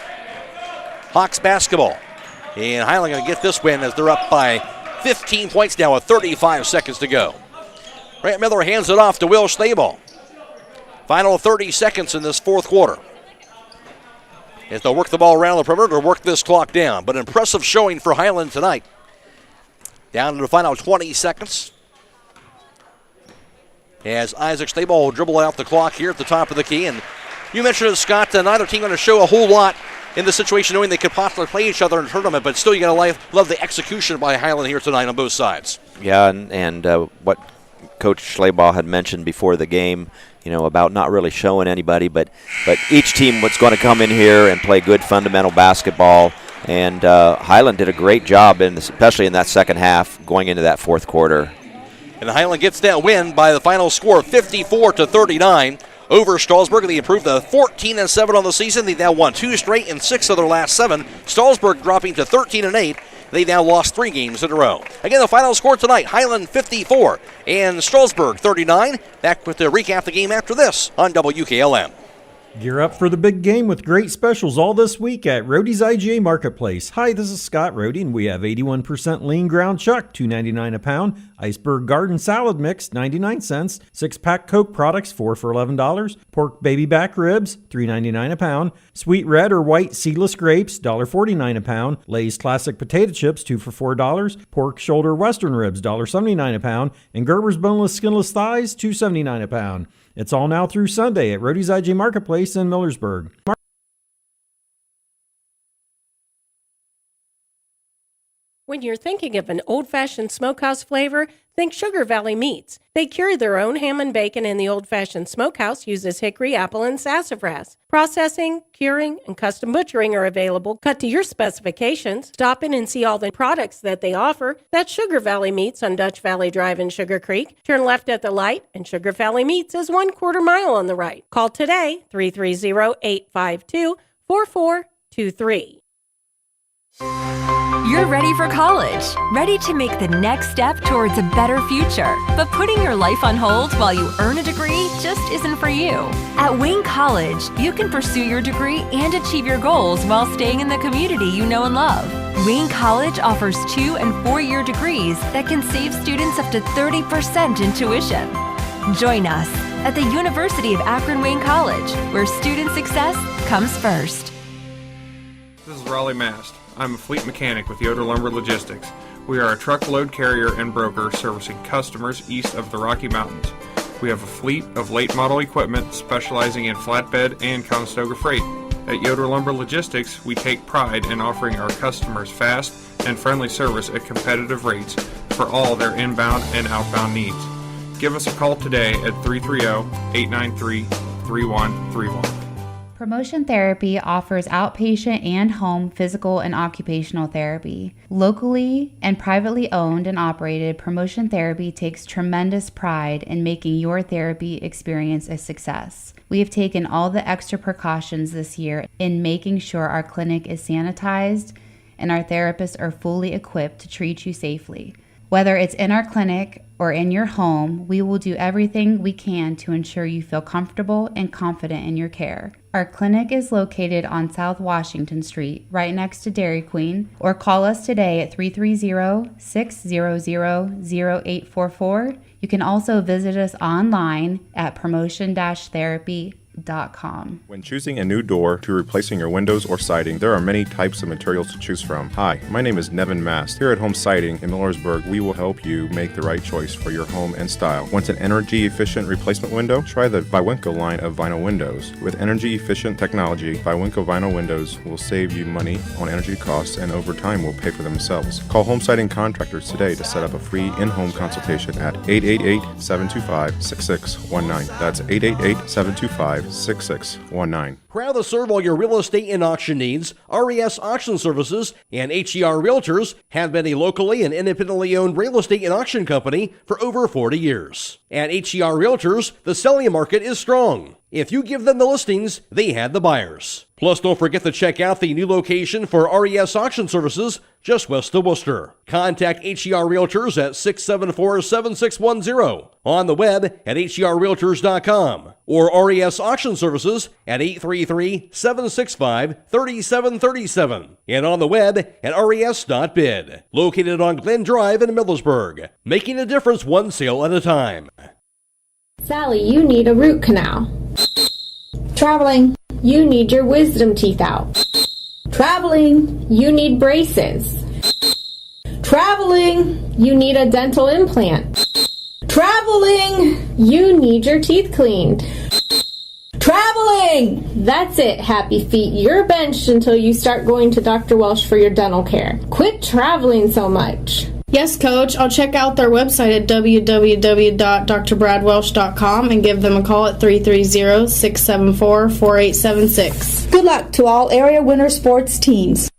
Hawks basketball. And Hiland going to get this win as they're up by 15 points now with 35 seconds to go. Grant Miller hands it off to Will Schlabel. Final 30 seconds in this fourth quarter. As they'll work the ball around the perimeter to work this clock down. But impressive showing for Hiland tonight. Down to the final 20 seconds. As Isaac Schlabel will dribble out the clock here at the top of the key. And you mentioned it, Scott, neither team going to show a whole lot in this situation, knowing they could possibly play each other in a tournament, but still you got to love the execution by Hiland here tonight on both sides. Yeah, and what Coach Schlabel had mentioned before the game, about not really showing anybody, but each team was going to come in here and play good fundamental basketball. And Hiland did a great job, especially in that second half, going into that fourth quarter. And Hiland gets that win by the final score, 54-39 over Strasburg. They improved to 14-7 on the season. They now won 2 straight and 6 of their last 7. Strasburg dropping to 13-8. They now lost 3 games in a row. Again, the final score tonight, Hiland 54 and Strasburg 39. Back with the recap of the game after this on WKLM. Gear up for the big game with great specials all this week at Roadie's IGA Marketplace. Hi, this is Scott Roadie, and we have 81% lean ground chuck, $2.99 a pound. Iceberg garden salad mix, 99 cents. 6-pack Coke products, 4 for $11. Pork baby back ribs, $3.99 a pound. Sweet red or white seedless grapes, $1.49 a pound. Lay's classic potato chips, 2 for $4. Pork shoulder western ribs, $1.79 a pound. And Gerber's boneless skinless thighs, $2.79 a pound. It's all now through Sunday at Rody's IJ Marketplace in Millersburg. When you're thinking of an old-fashioned smokehouse flavor, think Sugar Valley Meats. They carry their own ham and bacon, and the old-fashioned smokehouse uses hickory, apple, and sassafras. Processing, curing, and custom butchering are available, cut to your specifications. Stop in and see all the products that they offer. That's Sugar Valley Meats on Dutch Valley Drive in Sugar Creek. Turn left at the light, and Sugar Valley Meats is 1/4 mile on the right. Call today, 330-852-4423. You're ready for college, ready to make the next step towards a better future. But putting your life on hold while you earn a degree just isn't for you. At Wayne College, you can pursue your degree and achieve your goals while staying in the community you know and love. Wayne College offers 2- and 4-year degrees that can save students up to 30% in tuition. Join us at the University of Akron-Wayne College, where student success comes first. This is Raleigh Mast. I'm a fleet mechanic with Yoder Lumber Logistics. We are a truckload carrier and broker servicing customers east of the Rocky Mountains. We have a fleet of late model equipment specializing in flatbed and Conestoga freight. At Yoder Lumber Logistics, we take pride in offering our customers fast and friendly service at competitive rates for all their inbound and outbound needs. Give us a call today at 330-893-3131. Promotion Therapy offers outpatient and home physical and occupational therapy. Locally and privately owned and operated, Promotion Therapy takes tremendous pride in making your therapy experience a success. We have taken all the extra precautions this year in making sure our clinic is sanitized and our therapists are fully equipped to treat you safely. Whether it's in our clinic or in your home, we will do everything we can to ensure you feel comfortable and confident in your care. Our clinic is located on South Washington Street, right next to Dairy Queen, or call us today at 330-600-0844. You can also visit us online at promotion-therapy.com. When choosing a new door to replacing your windows or siding, there are many types of materials to choose from. Hi, my name is Nevin Mast. Here at Home Siding in Millersburg, we will help you make the right choice for your home and style. Want an energy-efficient replacement window? Try the Viwinco line of vinyl windows. With energy-efficient technology, Viwinco vinyl windows will save you money on energy costs and over time will pay for themselves. Call Home Siding Contractors today to set up a free in-home consultation at 888-725-6619. That's 888-725-6619. Proud to serve all your real estate and auction needs, RES Auction Services and HER Realtors have been a locally and independently owned real estate and auction company for over 40 years. At HER Realtors, the selling market is strong. If you give them the listings, they have the buyers. Plus, don't forget to check out the new location for RES Auction Services just west of Worcester. Contact HER Realtors at 674-7610, on the web at herrealtors.com, or RES Auction Services at 833-765-3737, and on the web at res.bid. Located on Glen Drive in Millersburg, making a difference one sale at a time. Sally, you need a root canal. Traveling, you need your wisdom teeth out. Traveling, you need braces. Traveling, you need a dental implant. Traveling, you need your teeth cleaned. Traveling! That's it, happy feet. You're benched until you start going to Dr. Welsh for your dental care. Quit traveling so much. Yes, Coach. I'll check out their website at www.drbradwelsh.com and give them a call at 330-674-4876. Good luck to all area winter sports teams.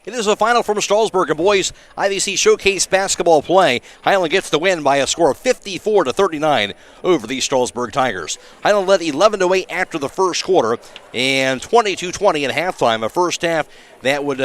It is a final from Strasburg, a boys IVC Showcase basketball play. Hiland gets the win by a score of 54-39 over the Strasburg Tigers. Hiland led 11-8 after the first quarter and 22-20 at halftime. A first half that would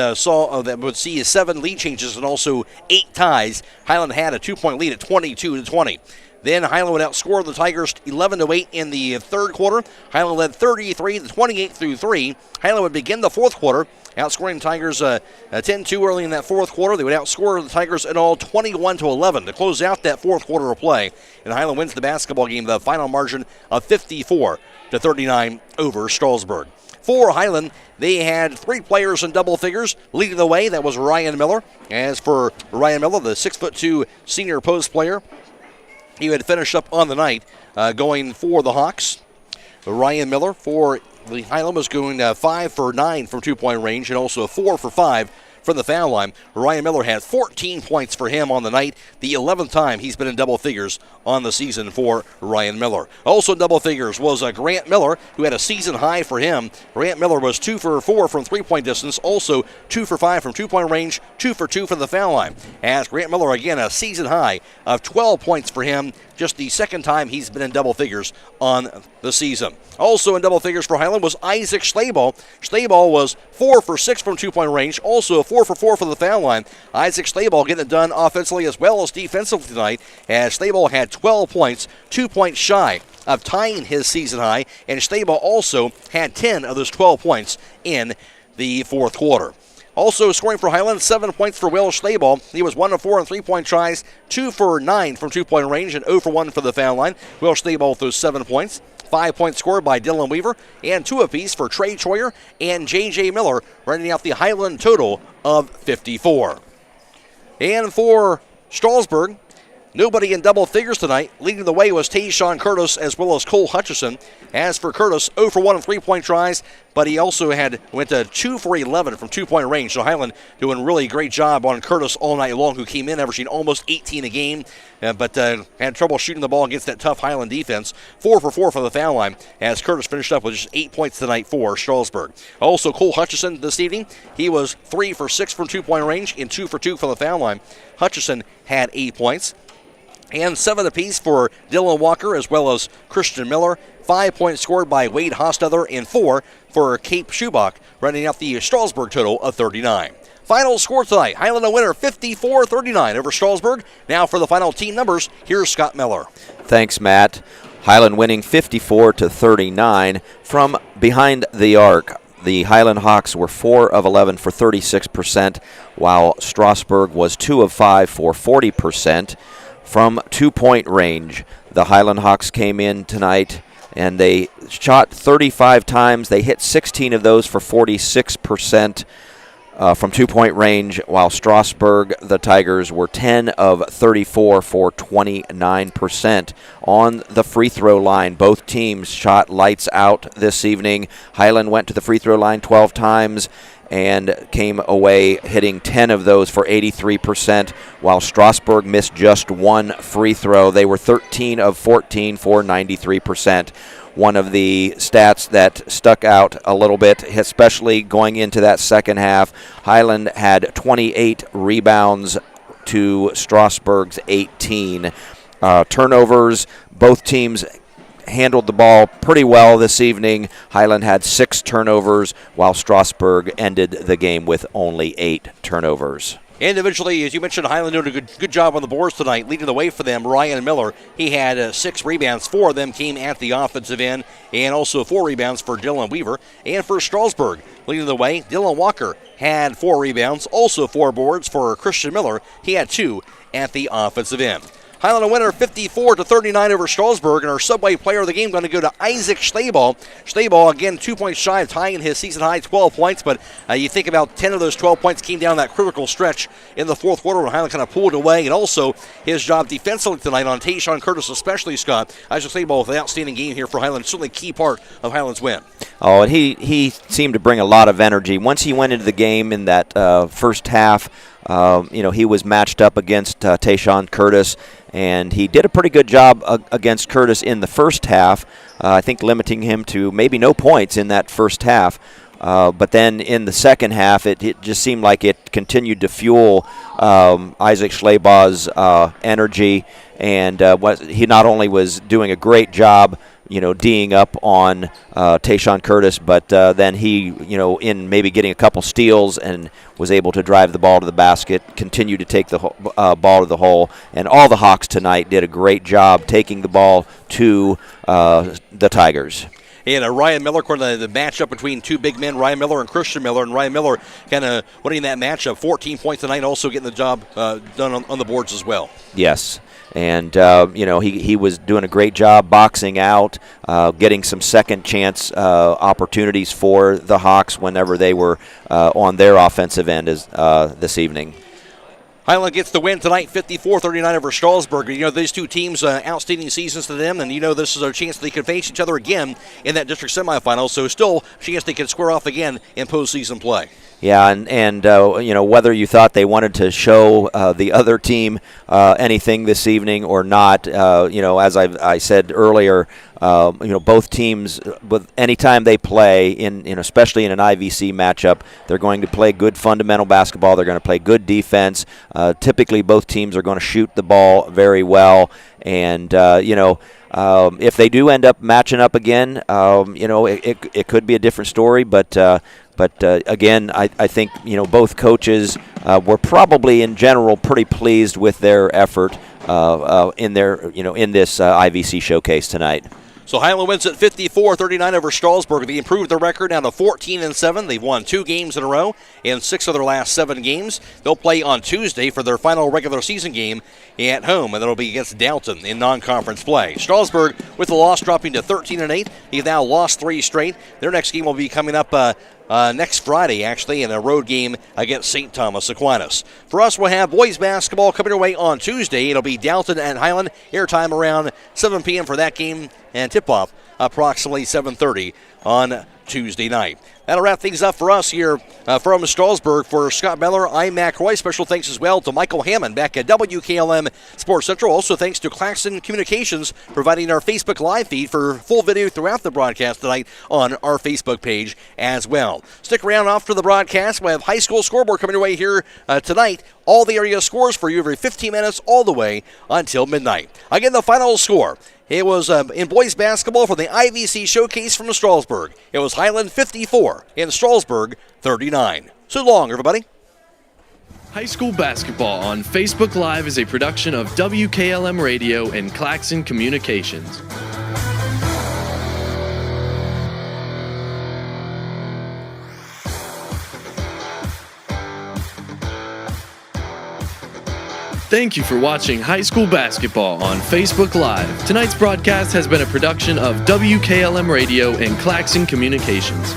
see 7 lead changes and also 8 ties. Hiland had a 2-point lead at 22-20. Then Hiland would outscore the Tigers 11-8 in the third quarter. Hiland led 33-28 through 3. Hiland would begin the fourth quarter outscoring the Tigers 10-2 early in that fourth quarter. They would outscore the Tigers in all 21-11 to close out that fourth quarter of play. And Hiland wins the basketball game, the final margin of 54-39 over Strasburg. For Hiland, they had 3 players in double figures. Leading the way, that was Ryan Miller. As for Ryan Miller, the 6'2" senior post player, he would finish up on the night going for the Hawks. Ryan Miller for the Hiland was going 5 for 9 from 2-point range and also 4 for 5 from the foul line. Ryan Miller had 14 points for him on the night, the 11th time he's been in double figures on the season for Ryan Miller. Also in double figures was Grant Miller, who had a season high for him. Grant Miller was 2 for 4 from 3-point distance, also 2 for 5 from 2-point range, 2 for 2 from the foul line. As Grant Miller, again, a season high of 12 points for him, just the second time he's been in double figures on the season. Also in double figures for Hiland was Isaac Schlabel. Schlabel was 4 for 6 from 2-point range, also 4 for 4 from the foul line. Isaac Schlabel getting it done offensively as well as defensively tonight, as Schlabel had 12 points, 2 points shy of tying his season high, and Schlabel also had 10 of those 12 points in the fourth quarter. Also scoring for Hiland, 7 points for Will Schlabel. He was 1 of 4 on 3-point tries, 2 for 9 from 2-point range, and 0 for 1 for the foul line. Will Schlabel with those 7 points. 5 points scored by Dylan Weaver, and 2 apiece for Trey Troyer and J.J. Miller, running out the Hiland total of 54. And for Strasburg, nobody in double figures tonight. Leading the way was Tayshawn Curtis as well as Cole Hutchison. As for Curtis, 0 for 1 on 3-point tries, but he also went to 2 for 11 from 2-point range. So Hiland doing a really great job on Curtis all night long, who came in averaging almost 18 a game, but had trouble shooting the ball against that tough Hiland defense. 4 for 4 from the foul line, as Curtis finished up with just 8 points tonight for Strasburg. Also, Cole Hutchison this evening, he was 3 for 6 from 2-point range and 2 for 2 from the foul line. Hutchison had 8 points. And 7 apiece for Dylan Walker as well as Christian Miller. 5 points scored by Wade Hostetler and 4 for Cape Schubach, running out the Strasburg total of 39. Final score tonight, Hiland a winner 54-39 over Strasburg. Now for the final team numbers, here's Scott Miller. Thanks, Matt. Hiland winning 54-39 from behind the arc. The Hiland Hawks were 4 of 11 for 36%, while Strasburg was 2 of 5 for 40%. From 2-point range, the Hiland Hawks came in tonight and they shot 35 times. They hit 16 of those for 46% from 2-point range, while Strasburg, the Tigers, were 10 of 34 for 29%. On the free throw line, both teams shot lights out this evening. Hiland went to the free throw line 12 times and came away hitting 10 of those for 83%, while Strasburg missed just 1 free throw. They were 13 of 14 for 93%. One of the stats that stuck out a little bit, especially going into that second half, Hiland had 28 rebounds to Strasburg's 18. Turnovers, both teams handled the ball pretty well this evening. Hiland had 6 turnovers, while Strasburg ended the game with only 8 turnovers. Individually, as you mentioned, Hiland doing a good job on the boards tonight, leading the way for them. Ryan Miller, he had 6 rebounds. 4 of them came at the offensive end, and also 4 rebounds for Dylan Weaver. And for Strasburg, leading the way, Dylan Walker had 4 rebounds, also 4 boards for Christian Miller. He had 2 at the offensive end. Hiland a winner 54-39 over Strasburg, and our Subway player of the game going to go to Isaac Schlabel. Schlabel, again, 2 points shy of tying his season-high 12 points, but you think about 10 of those 12 points came down that critical stretch in the fourth quarter when Hiland kind of pulled away, and also his job defensively tonight on Tayshawn Curtis especially, Scott. Isaac Schlabel with an outstanding game here for Hiland, certainly a key part of Hiland's win. Oh, and he seemed to bring a lot of energy. Once he went into the game in that first half, he was matched up against Tayshawn Curtis, and he did a pretty good job against Curtis in the first half, I think limiting him to maybe no points in that first half. But then in the second half, it just seemed like it continued to fuel Isaac Schlabel's energy, and he not only was doing a great job D'ing up on Tayshawn Curtis, but then he, in maybe getting a couple steals and was able to drive the ball to the basket, continue to take the ball to the hole. And all the Hawks tonight did a great job taking the ball to the Tigers. And Ryan Miller, according to the matchup between 2 big men, Ryan Miller and Christian Miller. And Ryan Miller kind of winning that matchup, 14 points tonight, also getting the job done on the boards as well. Yes. And, he was doing a great job boxing out, getting some second chance opportunities for the Hawks whenever they were on their offensive end this evening. Hiland gets the win tonight, 54-39 over Strasburg. You know, these two teams, outstanding seasons to them, and you know this is a chance they could face each other again in that district semifinal, so still a chance they could square off again in postseason play. Yeah, and you know, whether you thought they wanted to show the other team anything this evening or not, you know, as I said earlier, you know, both teams, with anytime they play in especially in an IVC matchup, they're going to play good fundamental basketball. They're going to play good defense. Typically, both teams are going to shoot the ball very well, and you know. If they do end up matching up again, you know, it could be a different story. But again, I think, you know, both coaches were probably in general pretty pleased with their effort in this IVC showcase tonight. So Hiland wins at 54-39 over Strasburg. They improved their record down to 14-7. They've won 2 games in a row in 6 of their last 7 games. They'll play on Tuesday for their final regular season game at home, and that'll be against Dalton in non-conference play. Strasburg, with the loss, dropping to 13-8. They've now lost 3 straight. Their next game will be coming up next Friday, actually, in a road game against St. Thomas Aquinas. For us, we'll have boys basketball coming your way on Tuesday. It'll be Dalton and Hiland. Airtime around 7 p.m. for that game, and tip-off approximately 7:30 on Tuesday night. That'll wrap things up for us here from Strasburg. For Scott Miller, I'm Mac Roy. Special thanks as well to Michael Hammond back at WKLM Sports Central. Also thanks to Claxton Communications, providing our Facebook Live feed for full video throughout the broadcast tonight on our Facebook page as well. Stick around after the broadcast. We'll have high school scoreboard coming your way here tonight. All the area scores for you every 15 minutes all the way until midnight. Again, the final score. It was in boys basketball for the IVC Showcase from Strasburg. It was Hiland 54 and Strasburg 39. So long, everybody. High school basketball on Facebook Live is a production of WKLM Radio and Claxton Communications. Thank you for watching high school basketball on Facebook Live. Tonight's broadcast has been a production of WKLM Radio and Claxton Communications.